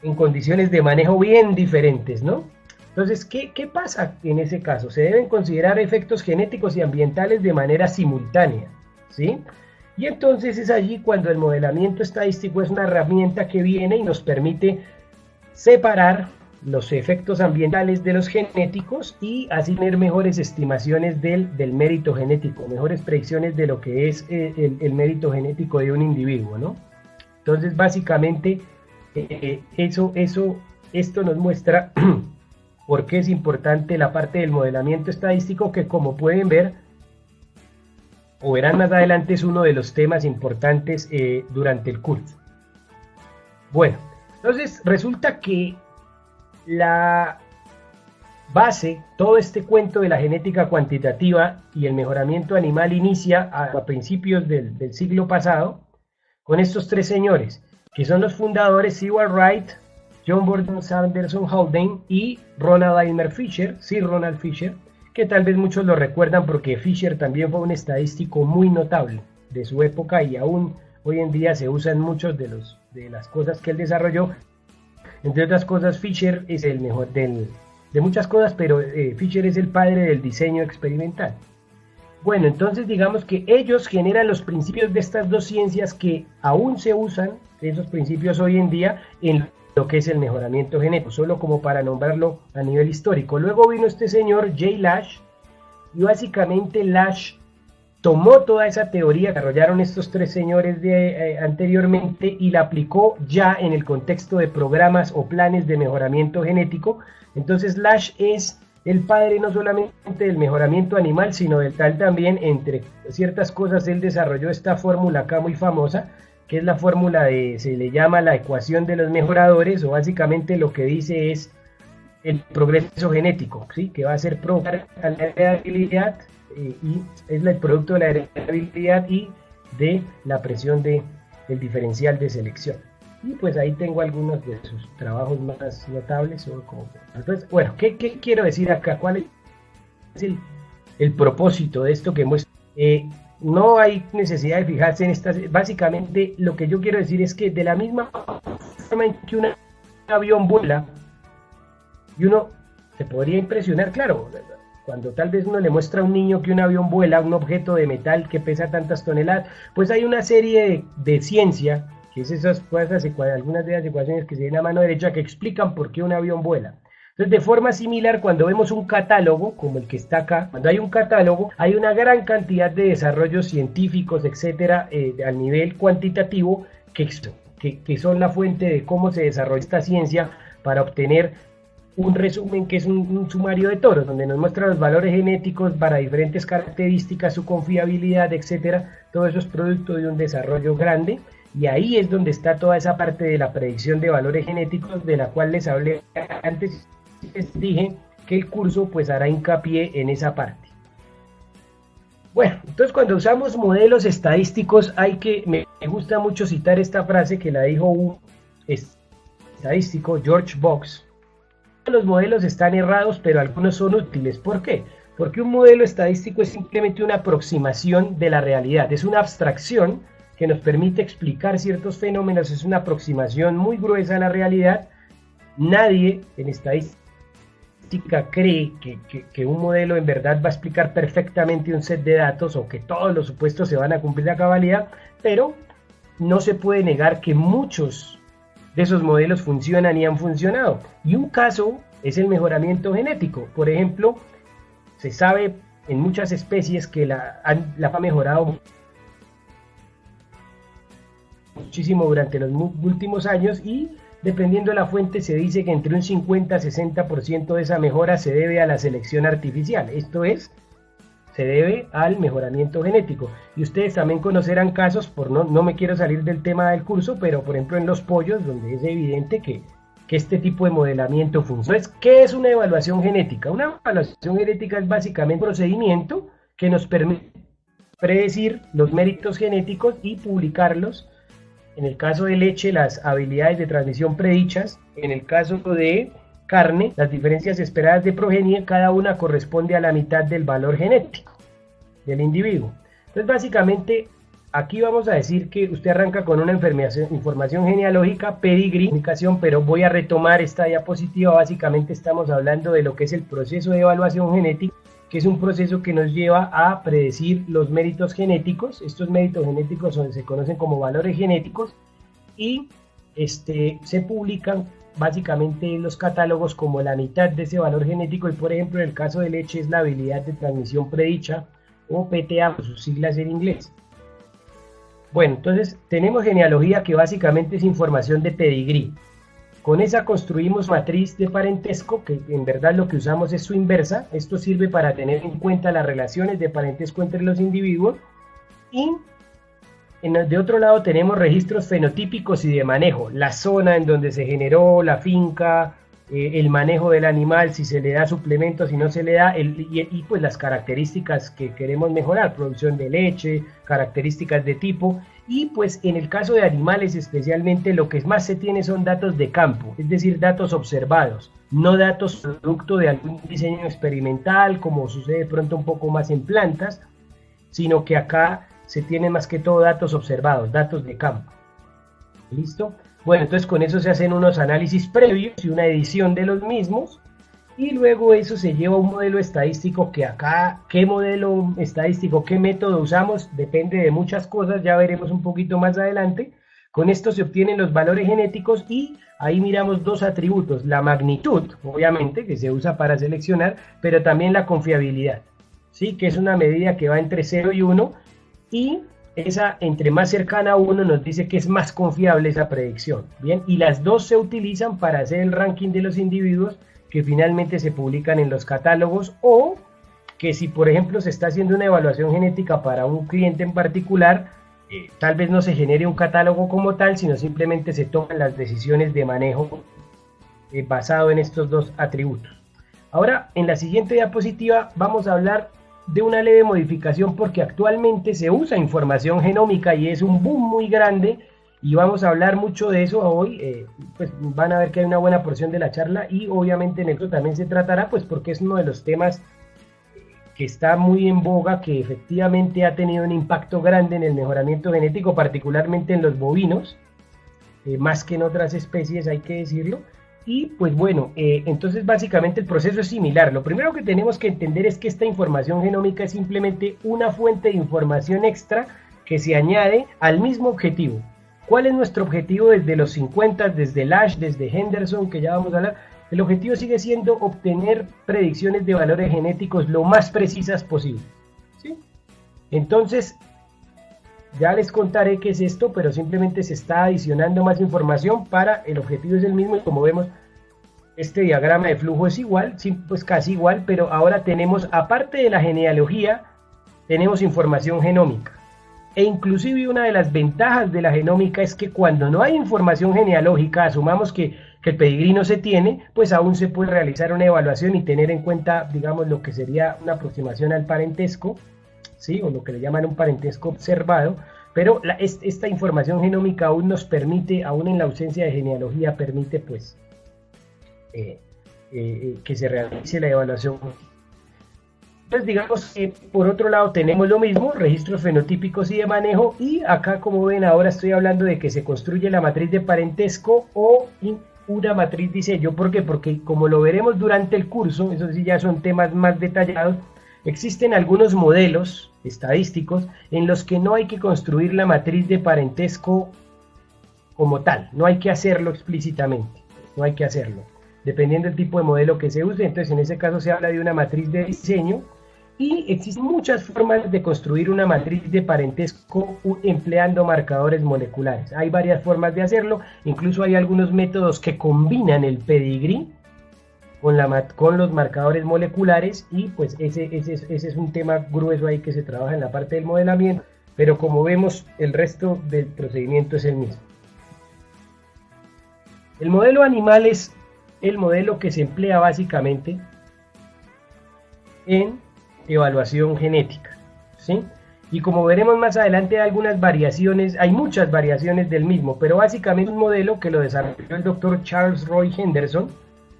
en condiciones de manejo bien diferentes, ¿no? Entonces, ¿qué pasa en ese caso? Se deben considerar efectos genéticos y ambientales de manera simultánea, ¿sí? Y entonces es allí cuando el modelamiento estadístico es una herramienta que viene y nos permite separar los efectos ambientales de los genéticos y así tener mejores estimaciones del mérito genético, mejores predicciones de lo que es el mérito genético de un individuo, ¿no? Entonces, básicamente, esto nos muestra por qué es importante la parte del modelamiento estadístico, que como pueden ver, o verán más adelante, es uno de los temas importantes durante el curso. Bueno, entonces resulta que la base, todo este cuento de la genética cuantitativa y el mejoramiento animal inicia a principios del siglo pasado con estos tres señores, que son los fundadores Seward Wright, John Burton Sanderson Haldane y Ronald Elmer Fisher, Sir Ronald Fisher, que tal vez muchos lo recuerdan porque Fisher también fue un estadístico muy notable de su época y aún hoy en día se usan muchos de las cosas que él desarrolló. Entre otras cosas, Fisher es el mejor de muchas cosas, pero Fisher es el padre del diseño experimental. Bueno, entonces digamos que ellos generan los principios de estas dos ciencias que aún se usan, esos principios hoy en día, en lo que es el mejoramiento genético, solo como para nombrarlo a nivel histórico. Luego vino este señor, Jay Lash, y básicamente Lash tomó toda esa teoría que desarrollaron estos tres señores anteriormente y la aplicó ya en el contexto de programas o planes de mejoramiento genético. Entonces Lash es el padre no solamente del mejoramiento animal, sino del tal también, entre ciertas cosas, él desarrolló esta fórmula acá muy famosa, que es la fórmula se le llama la ecuación de los mejoradores, o básicamente lo que dice es el progreso genético, ¿sí? Que va a ser provocar a la heredabilidad, y es el producto de la heredabilidad y de la presión del diferencial de selección. Y pues ahí tengo algunos de sus trabajos más notables. Entonces, bueno, ¿qué quiero decir acá? ¿Cuál es el propósito de esto que muestra? No hay necesidad de fijarse en estas. Básicamente, lo que yo quiero decir es que de la misma forma en que un avión vuela, y uno se podría impresionar, claro, cuando tal vez uno le muestra a un niño que un avión vuela, un objeto de metal que pesa tantas toneladas, pues hay una serie de ciencia, que es esas cosas, algunas de las ecuaciones que se ven a mano derecha, que explican por qué un avión vuela. Entonces, de forma similar, cuando vemos un catálogo, como el que está acá, cuando hay un catálogo, hay una gran cantidad de desarrollos científicos, etcétera, a nivel cuantitativo, que son la fuente de cómo se desarrolla esta ciencia para obtener un resumen que es un sumario de toros, donde nos muestra los valores genéticos para diferentes características, su confiabilidad, etcétera. Todo eso es producto de un desarrollo grande, y ahí es donde está toda esa parte de la predicción de valores genéticos, de la cual les hablé antes. Les dije que el curso pues hará hincapié en esa parte. Bueno, entonces cuando usamos modelos estadísticos me gusta mucho citar esta frase que la dijo un estadístico, George Box. Los modelos están errados, pero algunos son útiles. ¿Por qué? Porque un modelo estadístico es simplemente una aproximación de la realidad, es una abstracción que nos permite explicar ciertos fenómenos, es una aproximación muy gruesa a la realidad. Nadie en estadística cree que un modelo en verdad va a explicar perfectamente un set de datos o que todos los supuestos se van a cumplir a cabalidad, pero no se puede negar que muchos de esos modelos funcionan y han funcionado. Y un caso es el mejoramiento genético. Por ejemplo, se sabe en muchas especies que la ha mejorado muchísimo durante los últimos años, y dependiendo de la fuente se dice que entre un 50 a 60% de esa mejora se debe a la selección artificial. Esto es, se debe al mejoramiento genético. Y ustedes también conocerán casos, no me quiero salir del tema del curso, pero por ejemplo en los pollos, donde es evidente que este tipo de modelamiento funciona. Entonces, ¿qué es una evaluación genética? Una evaluación genética es básicamente un procedimiento que nos permite predecir los méritos genéticos y publicarlos. En el caso de leche, las habilidades de transmisión predichas. En el caso de carne, las diferencias esperadas de progenie, cada una corresponde a la mitad del valor genético del individuo. Entonces, básicamente, aquí vamos a decir que usted arranca con una información genealógica, pedigrí, comunicación, pero voy a retomar esta diapositiva. Básicamente estamos hablando de lo que es el proceso de evaluación genética, que es un proceso que nos lleva a predecir los méritos genéticos. Estos méritos genéticos se conocen como valores genéticos y se publican básicamente en los catálogos como la mitad de ese valor genético, y por ejemplo en el caso de leche es la habilidad de transmisión predicha, o PTA por sus siglas en inglés. Bueno, entonces tenemos genealogía, que básicamente es información de pedigrí. Con esa construimos matriz de parentesco, que en verdad lo que usamos es su inversa. Esto sirve para tener en cuenta las relaciones de parentesco entre los individuos. Y de otro lado tenemos registros fenotípicos y de manejo, la zona en donde se generó la finca, el manejo del animal, si se le da suplemento, si no se le da, y pues las características que queremos mejorar, producción de leche, características de tipo, y pues en el caso de animales especialmente lo que más se tiene son datos de campo, es decir, datos observados, no datos producto de algún diseño experimental, como sucede de pronto un poco más en plantas, sino que acá se tienen más que todo datos observados, datos de campo. ¿Listo? Bueno, entonces con eso se hacen unos análisis previos y una edición de los mismos, y luego eso se lleva a un modelo estadístico, que acá, ¿qué modelo estadístico, qué método usamos? Depende de muchas cosas, ya veremos un poquito más adelante. Con esto se obtienen los valores genéticos y ahí miramos dos atributos, la magnitud, obviamente, que se usa para seleccionar, pero también la confiabilidad, ¿sí? Que es una medida que va entre 0 y 1, y esa entre más cercana a 1 nos dice que es más confiable esa predicción, ¿bien? Y las dos se utilizan para hacer el ranking de los individuos que finalmente se publican en los catálogos, o que si por ejemplo se está haciendo una evaluación genética para un cliente en particular, tal vez no se genere un catálogo como tal, sino simplemente se toman las decisiones de manejo basado en estos dos atributos. Ahora, en la siguiente diapositiva vamos a hablar de una leve modificación, porque actualmente se usa información genómica y es un boom muy grande, y vamos a hablar mucho de eso hoy. Pues van a ver que hay una buena porción de la charla, y obviamente en esto también se tratará, pues porque es uno de los temas que está muy en boga, que efectivamente ha tenido un impacto grande en el mejoramiento genético, particularmente en los bovinos, más que en otras especies, hay que decirlo. Y pues bueno, entonces básicamente el proceso es similar. Lo primero que tenemos que entender es que esta información genómica es simplemente una fuente de información extra que se añade al mismo objetivo. ¿Cuál es nuestro objetivo desde los 50, desde Lash, desde Henderson, que ya vamos a hablar? El objetivo sigue siendo obtener predicciones de valores genéticos lo más precisas posible, ¿sí? Entonces, ya les contaré qué es esto, pero simplemente se está adicionando más información para el objetivo es el mismo, y como vemos, este diagrama de flujo es igual, sí, pues casi igual, pero ahora tenemos, aparte de la genealogía, tenemos información genómica. E inclusive una de las ventajas de la genómica es que cuando no hay información genealógica, asumamos que el pedigrí no se tiene, pues aún se puede realizar una evaluación y tener en cuenta, digamos, lo que sería una aproximación al parentesco, ¿sí? O lo que le llaman un parentesco observado, pero esta información genómica aún nos permite, aún en la ausencia de genealogía, permite pues que se realice la evaluación. Entonces digamos que por otro lado tenemos lo mismo, registros fenotípicos y de manejo, y acá como ven ahora estoy hablando de que se construye la matriz de parentesco o una matriz diseño. ¿Por qué? Porque como lo veremos durante el curso, eso sí ya son temas más detallados, existen algunos modelos estadísticos en los que no hay que construir la matriz de parentesco como tal, no hay que hacerlo explícitamente, no hay que hacerlo, dependiendo del tipo de modelo que se use. Entonces en ese caso se habla de una matriz de diseño, y existen muchas formas de construir una matriz de parentesco empleando marcadores moleculares. Hay varias formas de hacerlo, incluso hay algunos métodos que combinan el pedigrí con los marcadores moleculares, y pues ese es un tema grueso ahí que se trabaja en la parte del modelamiento, pero como vemos el resto del procedimiento es el mismo. El modelo animal es el modelo que se emplea básicamente en evaluación genética, ¿sí? Y como veremos más adelante hay algunas variaciones, hay muchas variaciones del mismo, pero básicamente es un modelo que lo desarrolló el doctor Charles Roy Henderson,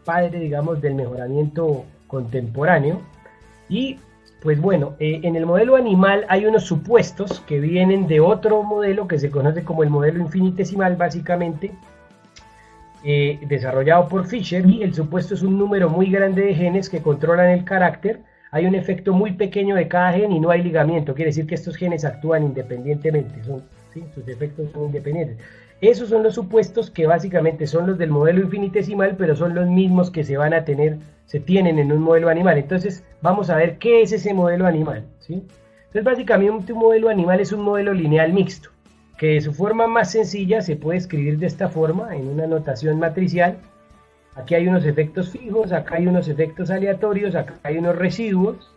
padre, digamos, del mejoramiento contemporáneo, y Pues bueno, en el modelo animal hay unos supuestos que vienen de otro modelo que se conoce como el modelo infinitesimal, básicamente, desarrollado por Fisher, y el supuesto es un número muy grande de genes que controlan el carácter. Hay un efecto muy pequeño de cada gen y no hay ligamiento, quiere decir que estos genes actúan independientemente, ¿sí? Sus efectos son independientes. Esos son los supuestos que básicamente son los del modelo infinitesimal, pero son los mismos que se tienen en un modelo animal. Entonces vamos a ver qué es ese modelo animal, ¿sí? Entonces básicamente un modelo animal es un modelo lineal mixto, que de su forma más sencilla se puede escribir de esta forma, en una notación matricial. Aquí hay unos efectos fijos, acá hay unos efectos aleatorios, acá hay unos residuos,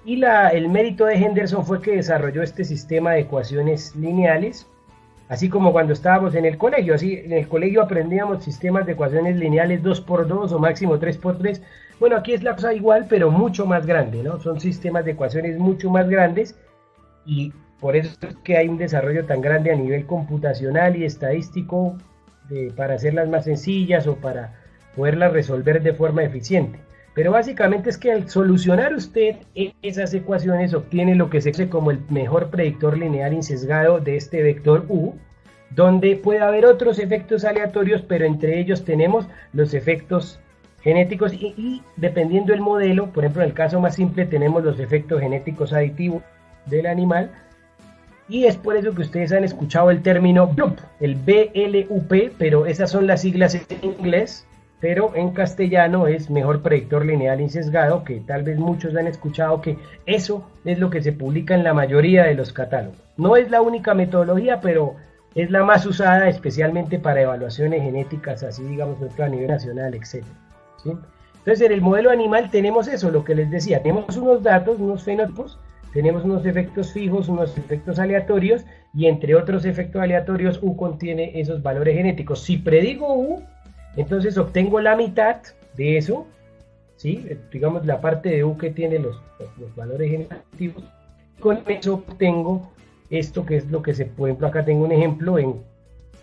y el mérito de Henderson fue que desarrolló este sistema de ecuaciones lineales, así como cuando estábamos en el colegio. Así en el colegio aprendíamos sistemas de ecuaciones lineales 2x2 o máximo 3x3. Bueno, aquí es la cosa igual, pero mucho más grande, ¿no? Son sistemas de ecuaciones mucho más grandes, y por eso es que hay un desarrollo tan grande a nivel computacional y estadístico para hacerlas más sencillas o para poderlas resolver de forma eficiente. Pero básicamente es que al solucionar usted esas ecuaciones obtiene lo que se conoce como el mejor predictor lineal insesgado de este vector U, donde puede haber otros efectos aleatorios, pero entre ellos tenemos los efectos genéticos y dependiendo del modelo, por ejemplo en el caso más simple tenemos los efectos genéticos aditivos del animal, y es por eso que ustedes han escuchado el término BLUP, el BLUP, pero esas son las siglas en inglés, pero en castellano es mejor predictor lineal insesgado, que tal vez muchos han escuchado que eso es lo que se publica en la mayoría de los catálogos. No es la única metodología, pero es la más usada especialmente para evaluaciones genéticas, así digamos a nivel nacional, etc. ¿Sí? Entonces en el modelo animal tenemos eso, lo que les decía, tenemos unos datos, unos fenotipos, tenemos unos efectos fijos, unos efectos aleatorios, y entre otros efectos aleatorios U contiene esos valores genéticos. Si predigo U, entonces obtengo la mitad de eso, ¿sí? Digamos la parte de U que tiene los valores genéticos. Con eso obtengo esto que es lo que por ejemplo acá tengo un ejemplo en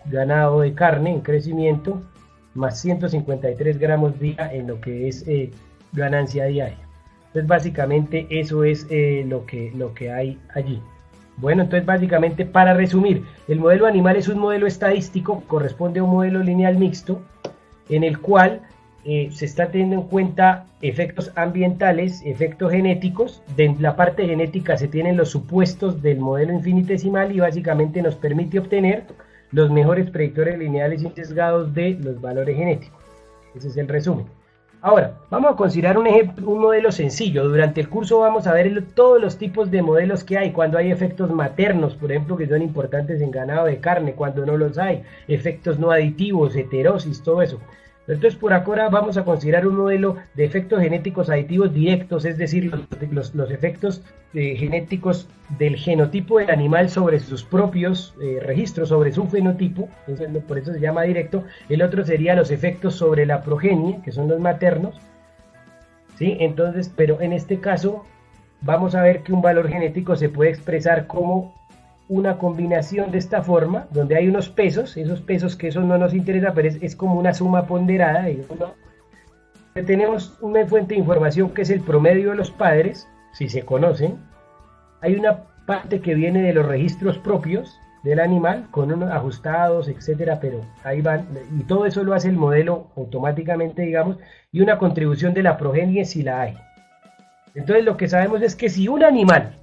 ganado de carne en crecimiento, más 153 gramos día en lo que es ganancia diaria. Entonces básicamente eso es lo que hay allí. Bueno, entonces básicamente para resumir, el modelo animal es un modelo estadístico, corresponde a un modelo lineal mixto, en el cual se está teniendo en cuenta efectos ambientales, efectos genéticos. De la parte genética se tienen los supuestos del modelo infinitesimal y básicamente nos permite obtener los mejores predictores lineales insesgados de los valores genéticos. Ese es el resumen. Ahora, vamos a considerar un modelo sencillo. Durante el curso vamos a ver todos los tipos de modelos que hay, cuando hay efectos maternos, por ejemplo, que son importantes en ganado de carne, cuando no los hay, efectos no aditivos, heterosis, todo eso. Entonces, por ahora vamos a considerar un modelo de efectos genéticos aditivos directos, es decir, los efectos genéticos del genotipo del animal sobre sus propios registros, sobre su fenotipo, entonces, por eso se llama directo. El otro sería los efectos sobre la progenie, que son los maternos, ¿sí? Entonces, pero en este caso vamos a ver que un valor genético se puede expresar como una combinación de esta forma, donde hay unos pesos, esos pesos que eso no nos interesa, pero es como una suma ponderada, ¿no? Tenemos una fuente de información que es el promedio de los padres, si se conocen. Hay una parte que viene de los registros propios del animal, con unos ajustados, etcétera, pero ahí van, y todo eso lo hace el modelo automáticamente, digamos, y una contribución de la progenie si la hay. Entonces lo que sabemos es que si un animal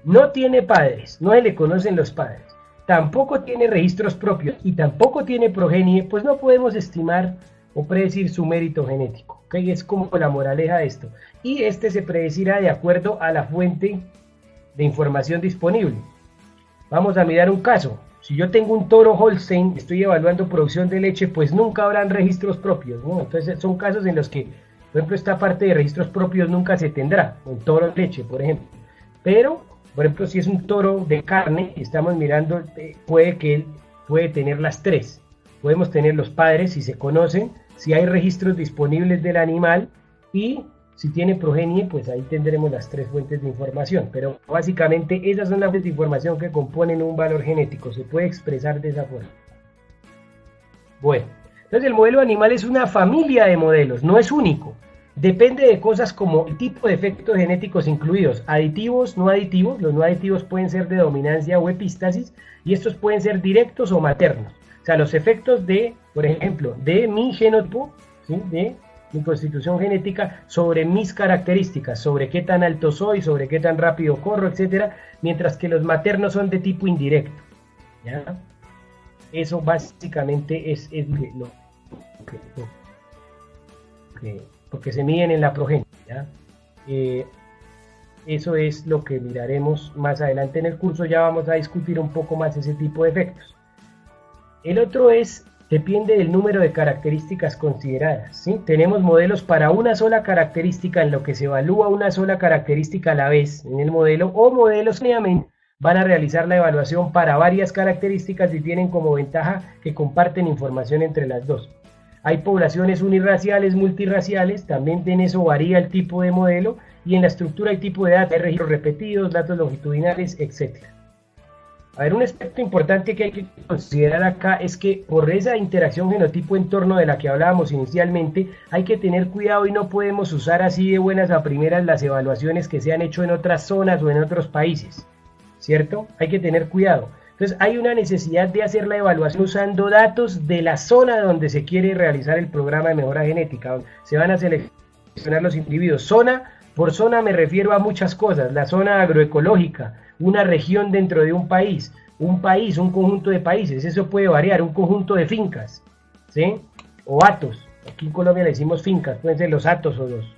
no tiene padres, no se le conocen los padres, tampoco tiene registros propios y tampoco tiene progenie, pues no podemos estimar o predecir su mérito genético, ¿ok? Es como la moraleja de esto. Y este se predecirá de acuerdo a la fuente de información disponible. Vamos a mirar un caso. Si yo tengo un toro Holstein, estoy evaluando producción de leche, pues nunca habrán registros propios, ¿no? Entonces son casos en los que, por ejemplo, esta parte de registros propios nunca se tendrá, un toro de leche, por ejemplo. Pero por ejemplo, si es un toro de carne, estamos mirando, puede tener las tres. Podemos tener los padres, si se conocen, si hay registros disponibles del animal, y si tiene progenie, pues ahí tendremos las tres fuentes de información. Pero básicamente esas son las fuentes de información que componen un valor genético. Se puede expresar de esa forma. Bueno, entonces el modelo animal es una familia de modelos, no es único. depende de cosas como el tipo de efectos genéticos incluidos, aditivos, no aditivos. Los no aditivos pueden ser de dominancia o epístasis, y estos pueden ser directos o maternos. O sea, los efectos de, por ejemplo, de mi genotipo, ¿sí?, de mi constitución genética sobre mis características, sobre qué tan alto soy, sobre qué tan rápido corro, etcétera, mientras que los maternos son de tipo indirecto, ¿ya? Eso básicamente es lo porque se miden en la progenie, ¿ya? Eso es lo que miraremos más adelante en el curso. Ya vamos a discutir un poco más ese tipo de efectos. El otro depende del número de características consideradas, ¿sí? Tenemos modelos para una sola característica, en lo que se evalúa una sola característica a la vez en el modelo, o modelos que van a realizar la evaluación para varias características y tienen como ventaja que comparten información entre las dos. Hay poblaciones unirraciales, multirraciales, también en eso varía el tipo de modelo, y en la estructura hay tipo de datos, hay registros repetidos, datos longitudinales, etc. A ver, un aspecto importante que hay que considerar acá es que por esa interacción genotipo-entorno de la que hablábamos inicialmente, hay que tener cuidado y no podemos usar así de buenas a primeras las evaluaciones que se han hecho en otras zonas o en otros países, ¿cierto? Hay que tener cuidado. Entonces hay una necesidad de hacer la evaluación usando datos de la zona donde se quiere realizar el programa de mejora genética, donde se van a seleccionar los individuos. Zona por zona me refiero a muchas cosas: la zona agroecológica, una región dentro de un país, un conjunto de países, eso puede variar, un conjunto de fincas, ¿sí? O hatos, aquí en Colombia le decimos fincas, pueden ser los hatos o los,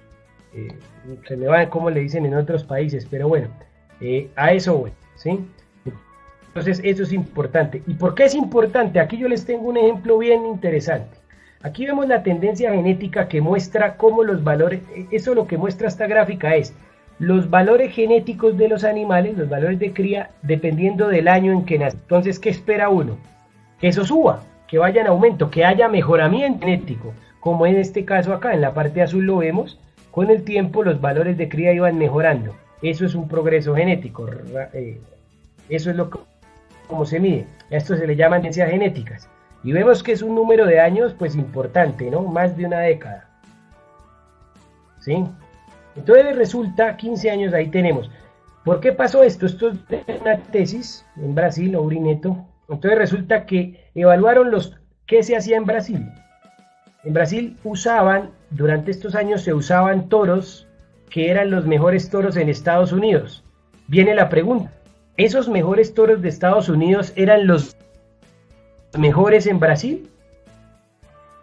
se me va cómo le dicen en otros países, pero bueno, a eso voy, ¿sí? Entonces eso es importante. ¿Y por qué es importante? Aquí yo les tengo un ejemplo bien interesante. Aquí vemos la tendencia genética que muestra cómo los valores, eso lo que muestra esta gráfica es los valores genéticos de los animales, los valores de cría, dependiendo del año en que nace. Entonces, ¿qué espera uno? Que eso suba, que vaya en aumento, que haya mejoramiento genético, como en este caso acá, en la parte azul lo vemos, con el tiempo los valores de cría iban mejorando. Eso es un progreso genético, eso es como se mide. A esto se le llaman tendencias genéticas. Y vemos que es un número de años pues importante, ¿no? Más de una década, ¿sí? Entonces resulta, 15 años ahí tenemos. ¿Por qué pasó esto? Esto es una tesis en Brasil, Ourineto. Entonces resulta que evaluaron ¿qué se hacía en Brasil? En Brasil durante estos años se usaban toros que eran los mejores toros en Estados Unidos. Viene la pregunta, ¿esos mejores toros de Estados Unidos eran los mejores en Brasil?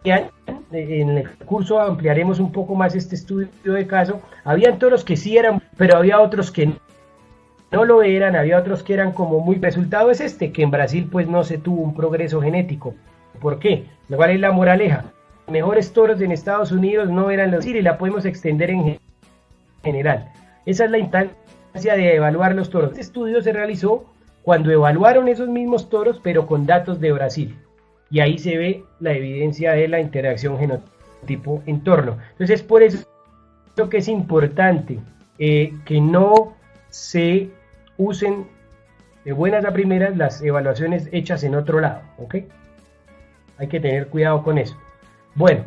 En el curso ampliaremos un poco más este estudio de caso. Habían toros que sí eran, pero había otros que no lo eran, había otros que eran como muy... Resultado es que en Brasil pues no se tuvo un progreso genético. ¿Por qué? ¿Cuál es la moraleja? Los mejores toros en Estados Unidos no eran los... y la podemos extender en general. Esa es la instancia de evaluar los toros. Este estudio se realizó cuando evaluaron esos mismos toros, pero con datos de Brasil. Y ahí se ve la evidencia de la interacción genotipo-entorno. Entonces, por eso que es importante que no se usen de buenas a primeras las evaluaciones hechas en otro lado, ¿ok? Hay que tener cuidado con eso. Bueno,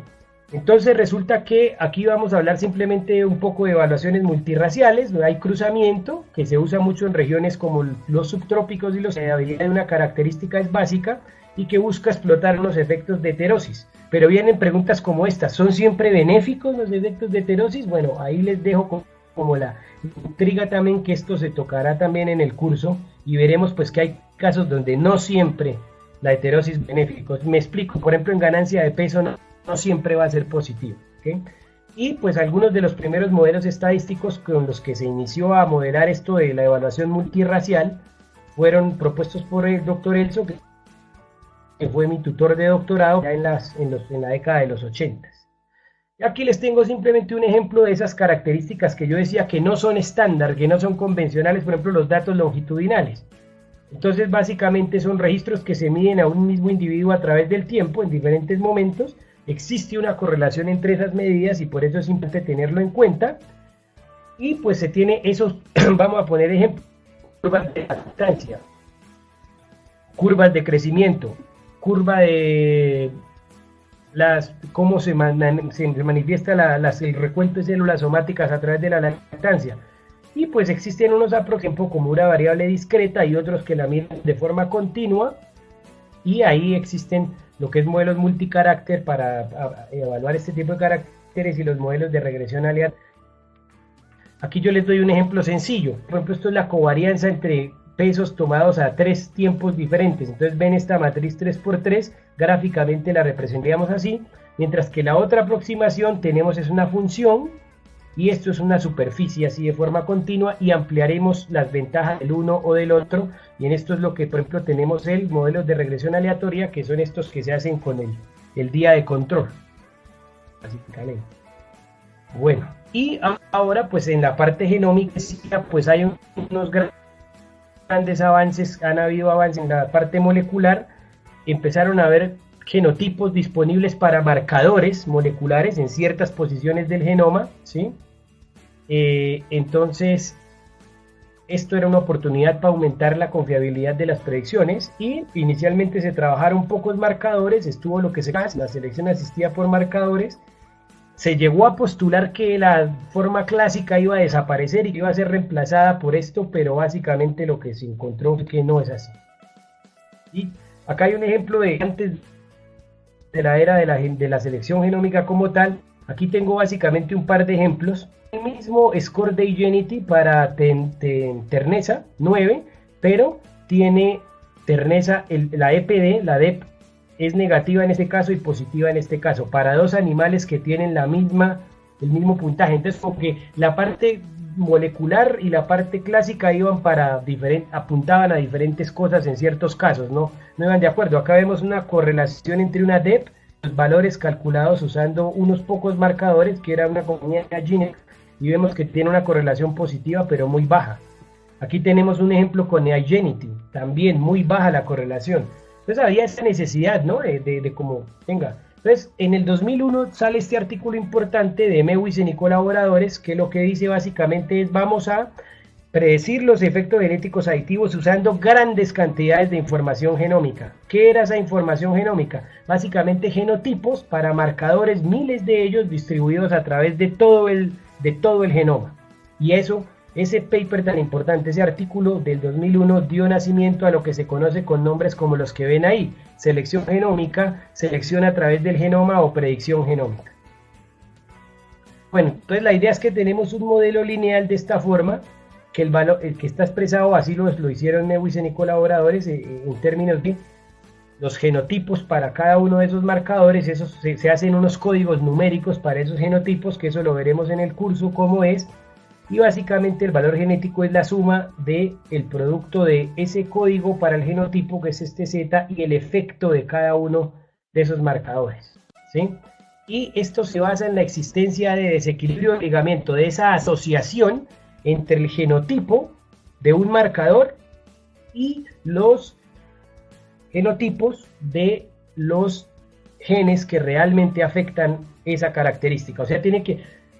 entonces resulta que aquí vamos a hablar simplemente un poco de evaluaciones multirraciales. Hay cruzamiento, que se usa mucho en regiones como los subtrópicos y la habilidad de una característica es básica y que busca explotar los efectos de heterosis. Pero vienen preguntas como estas: ¿son siempre benéficos los efectos de heterosis? Bueno, ahí les dejo como la intriga también, que esto se tocará también en el curso y veremos pues que hay casos donde no siempre la heterosis es benéfica. Me explico, por ejemplo, en ganancia de peso no siempre va a ser positivo, ¿okay? Y pues algunos de los primeros modelos estadísticos con los que se inició a modelar esto de la evaluación multirracial fueron propuestos por el doctor Elso, que fue mi tutor de doctorado ya en la década de los 80. Y aquí les tengo simplemente un ejemplo de esas características que yo decía que no son estándar, que no son convencionales, por ejemplo los datos longitudinales. Entonces básicamente son registros que se miden a un mismo individuo a través del tiempo en diferentes momentos. Existe una correlación entre esas medidas y por eso es importante tenerlo en cuenta. Y pues se tiene esos, vamos a poner ejemplos: curvas de lactancia, curvas de crecimiento, curva de cómo se manifiesta el recuento de células somáticas a través de la lactancia. Y pues existen unos aproximados como una variable discreta y otros que la miden de forma continua, y ahí existen lo que es modelos multicarácter para evaluar este tipo de caracteres y los modelos de regresión aleatoria. Aquí yo les doy un ejemplo sencillo. Por ejemplo, esto es la covarianza entre pesos tomados a 3 tiempos diferentes. Entonces ven esta matriz 3×3, gráficamente la representaríamos así, mientras que la otra aproximación tenemos es una función, y esto es una superficie así de forma continua, y ampliaremos las ventajas del uno o del otro, y en esto es lo que, por ejemplo, tenemos el modelo de regresión aleatoria, que son estos que se hacen con el día de control. Básicamente. Bueno, y ahora pues en la parte genómica pues hay unos grandes avances, han habido avances en la parte molecular, empezaron a haber genotipos disponibles para marcadores moleculares en ciertas posiciones del genoma, ¿sí? Entonces, esto era una oportunidad para aumentar la confiabilidad de las predicciones, y inicialmente se trabajaron pocos marcadores, estuvo lo que se llama la selección asistida por marcadores. Se llegó a postular que la forma clásica iba a desaparecer y que iba a ser reemplazada por esto, pero básicamente lo que se encontró es que no es así. Y acá hay un ejemplo de antes de la era de la selección genómica como tal. Aquí tengo básicamente un par de ejemplos. El mismo score de Genity para terneza 9, pero tiene terneza, la EPD, la DEP, es negativa en este caso y positiva en este caso, para dos animales que tienen el mismo puntaje. Entonces, como que la parte molecular y la parte clásica apuntaban a diferentes cosas en ciertos casos, no iban de acuerdo. Acá vemos una correlación entre una DEP, los valores calculados usando unos pocos marcadores, que era una compañía Genex, y vemos que tiene una correlación positiva pero muy baja. Aquí tenemos un ejemplo con Igenity, también muy baja la correlación. Entonces había esa necesidad, ¿no? De cómo, venga. Entonces, en el 2001 sale este artículo importante de Mewisen y colaboradores, que lo que dice básicamente es: vamos a predecir los efectos genéticos aditivos usando grandes cantidades de información genómica. ¿Qué era esa información genómica? Básicamente genotipos para marcadores, miles de ellos distribuidos a través de todo el genoma. Y ese paper tan importante, ese artículo del 2001, dio nacimiento a lo que se conoce con nombres como los que ven ahí: selección genómica, selección a través del genoma o predicción genómica. Bueno, entonces la idea es que tenemos un modelo lineal de esta forma, que el que está expresado así lo hicieron Mewisen y colaboradores, en términos de los genotipos para cada uno de esos marcadores. Se hacen unos códigos numéricos para esos genotipos, que eso lo veremos en el curso cómo es. Y básicamente el valor genético es la suma del producto de ese código para el genotipo, que es este Z, y el efecto de cada uno de esos marcadores, ¿sí? Y esto se basa en la existencia de desequilibrio de ligamiento, de esa asociación entre el genotipo de un marcador y los genotipos de los genes que realmente afectan esa característica. O sea,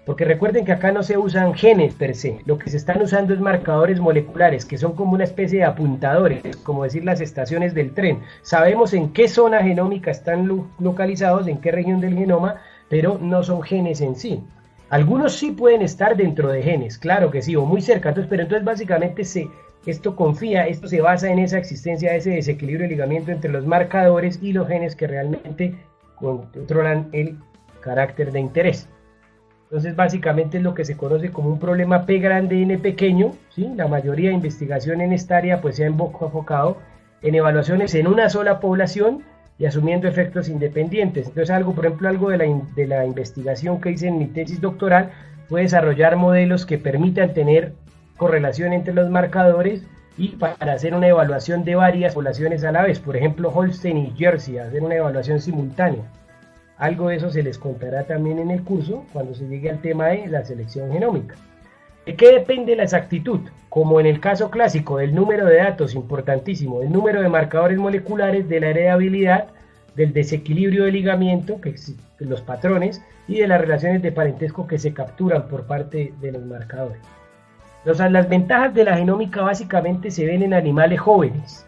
porque recuerden que acá no se usan genes per se, lo que se están usando es marcadores moleculares, que son como una especie de apuntadores, como decir las estaciones del tren. Sabemos en qué zona genómica están localizados, en qué región del genoma, pero no son genes en sí. Algunos sí pueden estar dentro de genes, claro que sí, o muy cerca. Pero entonces básicamente esto se basa en esa existencia de ese desequilibrio de ligamiento entre los marcadores y los genes que realmente controlan el carácter de interés. Entonces básicamente es lo que se conoce como un problema P grande N pequeño, ¿sí? La mayoría de investigación en esta área pues se ha enfocado en evaluaciones en una sola población y asumiendo efectos independientes. Entonces por ejemplo algo de la investigación que hice en mi tesis doctoral fue desarrollar modelos que permitan tener correlación entre los marcadores y para hacer una evaluación de varias poblaciones a la vez. Por ejemplo, Holstein y Jersey, hacer una evaluación simultánea. Algo de eso se les contará también en el curso cuando se llegue al tema de la selección genómica. ¿De qué depende la exactitud? Como en el caso clásico del número de datos, importantísimo, del número de marcadores moleculares, de la heredabilidad, del desequilibrio de ligamiento, los patrones, y de las relaciones de parentesco que se capturan por parte de los marcadores. Las ventajas de la genómica básicamente se ven en animales jóvenes.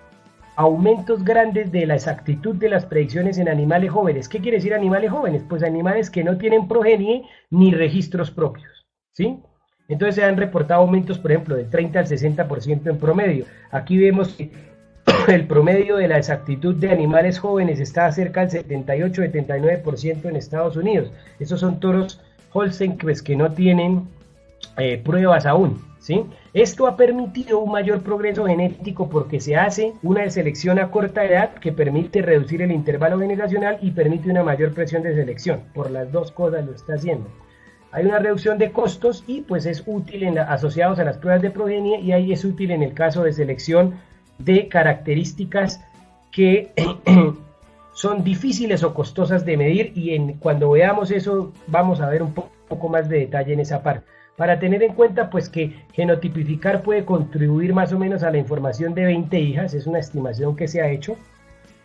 aumentos grandes de la exactitud de las predicciones en animales jóvenes. ¿Qué quiere decir animales jóvenes? Pues animales que no tienen progenie ni registros propios, ¿sí? Entonces se han reportado aumentos, por ejemplo, del 30 al 60% en promedio. Aquí vemos que el promedio de la exactitud de animales jóvenes está cerca del 78-79% en Estados Unidos. Esos son toros Holstein pues, que no tienen pruebas aún, ¿sí? Esto ha permitido un mayor progreso genético porque se hace una selección a corta edad que permite reducir el intervalo generacional y permite una mayor presión de selección. Por las dos cosas lo está haciendo. Hay una reducción de costos y pues es útil asociados a las pruebas de progenie, y ahí es útil en el caso de selección de características que son difíciles o costosas de medir, y cuando veamos eso vamos a ver un poco más de detalle en esa parte. Para tener en cuenta pues que genotipificar puede contribuir más o menos a la información de 20 hijas, es una estimación que se ha hecho,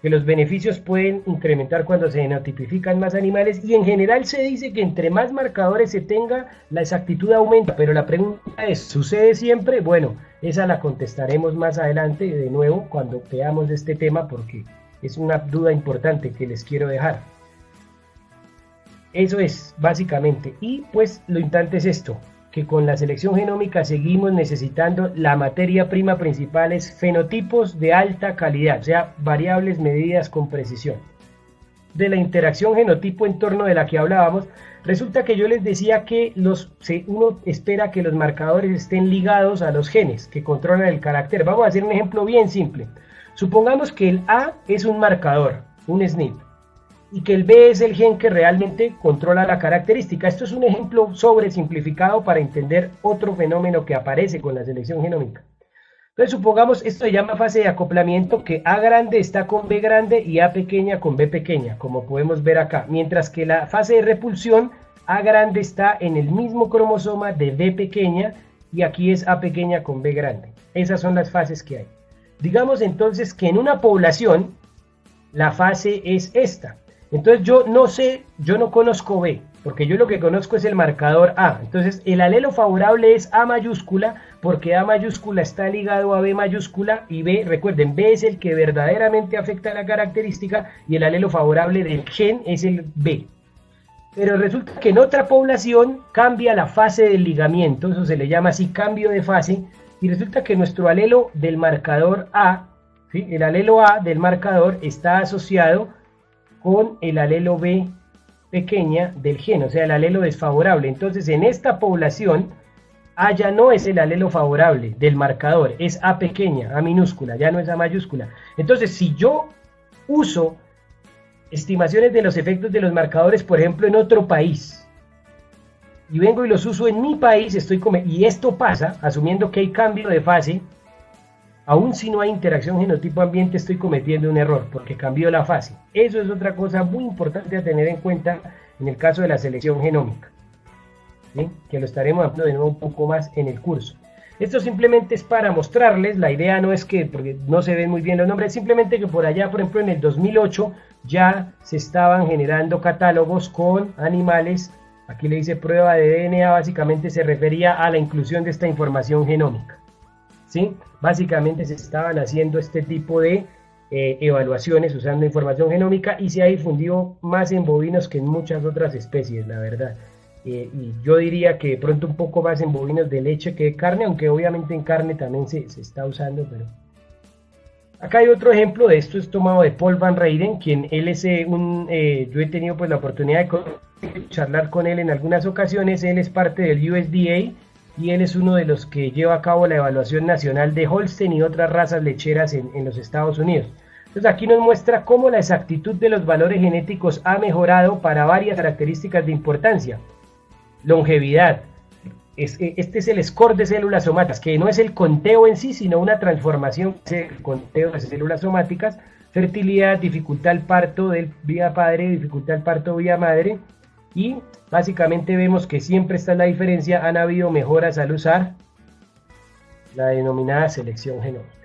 que los beneficios pueden incrementar cuando se genotipifican más animales, y en general se dice que entre más marcadores se tenga, la exactitud aumenta, pero la pregunta es, ¿sucede siempre? Bueno, esa la contestaremos más adelante de nuevo cuando veamos este tema, porque es una duda importante que les quiero dejar. Eso es básicamente, y pues lo importante es esto, que con la selección genómica seguimos necesitando la materia prima principal, es fenotipos de alta calidad, o sea, variables medidas con precisión. De la interacción genotipo-entorno de la que hablábamos, resulta que yo les decía que uno espera que los marcadores estén ligados a los genes que controlan el carácter. Vamos a hacer un ejemplo bien simple. Supongamos que el A es un marcador, un SNP, y que el B es el gen que realmente controla la característica. Esto es un ejemplo sobresimplificado para entender otro fenómeno que aparece con la selección genómica. Entonces supongamos, esto se llama fase de acoplamiento, que A grande está con B grande y A pequeña con B pequeña, como podemos ver acá, mientras que la fase de repulsión, A grande está en el mismo cromosoma de B pequeña y aquí es A pequeña con B grande. Esas son las fases que hay. Digamos entonces que en una población la fase es esta. Entonces yo no conozco B, porque yo lo que conozco es el marcador A. Entonces el alelo favorable es A mayúscula, porque A mayúscula está ligado a B mayúscula, y B, recuerden, B es el que verdaderamente afecta la característica, y el alelo favorable del gen es el B. Pero resulta que en otra población cambia la fase del ligamiento, eso se le llama así cambio de fase, y resulta que nuestro alelo del marcador A, ¿sí? El alelo A del marcador está asociado con el alelo B pequeña del gen, o sea, el alelo desfavorable. Entonces, en esta población, A ya no es el alelo favorable del marcador, es A pequeña, A minúscula, ya no es A mayúscula. Entonces, si yo uso estimaciones de los efectos de los marcadores, por ejemplo, en otro país, y vengo y los uso en mi país, y esto pasa, asumiendo que hay cambio de fase, aún si no hay interacción genotipo-ambiente, estoy cometiendo un error, porque cambió la fase. Eso es otra cosa muy importante a tener en cuenta en el caso de la selección genómica, ¿sí? Que lo estaremos hablando de nuevo un poco más en el curso. Esto simplemente es para mostrarles, la idea no es que, porque no se ven muy bien los nombres, simplemente que por allá, por ejemplo, en el 2008, ya se estaban generando catálogos con animales. Aquí le dice prueba de DNA, básicamente se refería a la inclusión de esta información genómica, ¿sí? Básicamente se estaban haciendo este tipo de evaluaciones usando información genómica, y se ha difundido más en bovinos que en muchas otras especies, la verdad. Y yo diría que de pronto un poco más en bovinos de leche que de carne, aunque obviamente en carne también se está usando. Pero acá hay otro ejemplo de esto, es tomado de Paul Van Reyden, quien él es yo he tenido pues la oportunidad de charlar con él en algunas ocasiones. Él es parte del USDA, y él es uno de los que lleva a cabo la evaluación nacional de Holstein y otras razas lecheras en los Estados Unidos. Entonces aquí nos muestra cómo la exactitud de los valores genéticos ha mejorado para varias características de importancia. Longevidad, este es el score de células somáticas, que no es el conteo en sí, sino una transformación del conteo de células somáticas. Fertilidad, dificultad al parto vía padre, dificultad al parto vía madre, y básicamente vemos que siempre está la diferencia. Han habido mejoras al usar la denominada selección genómica.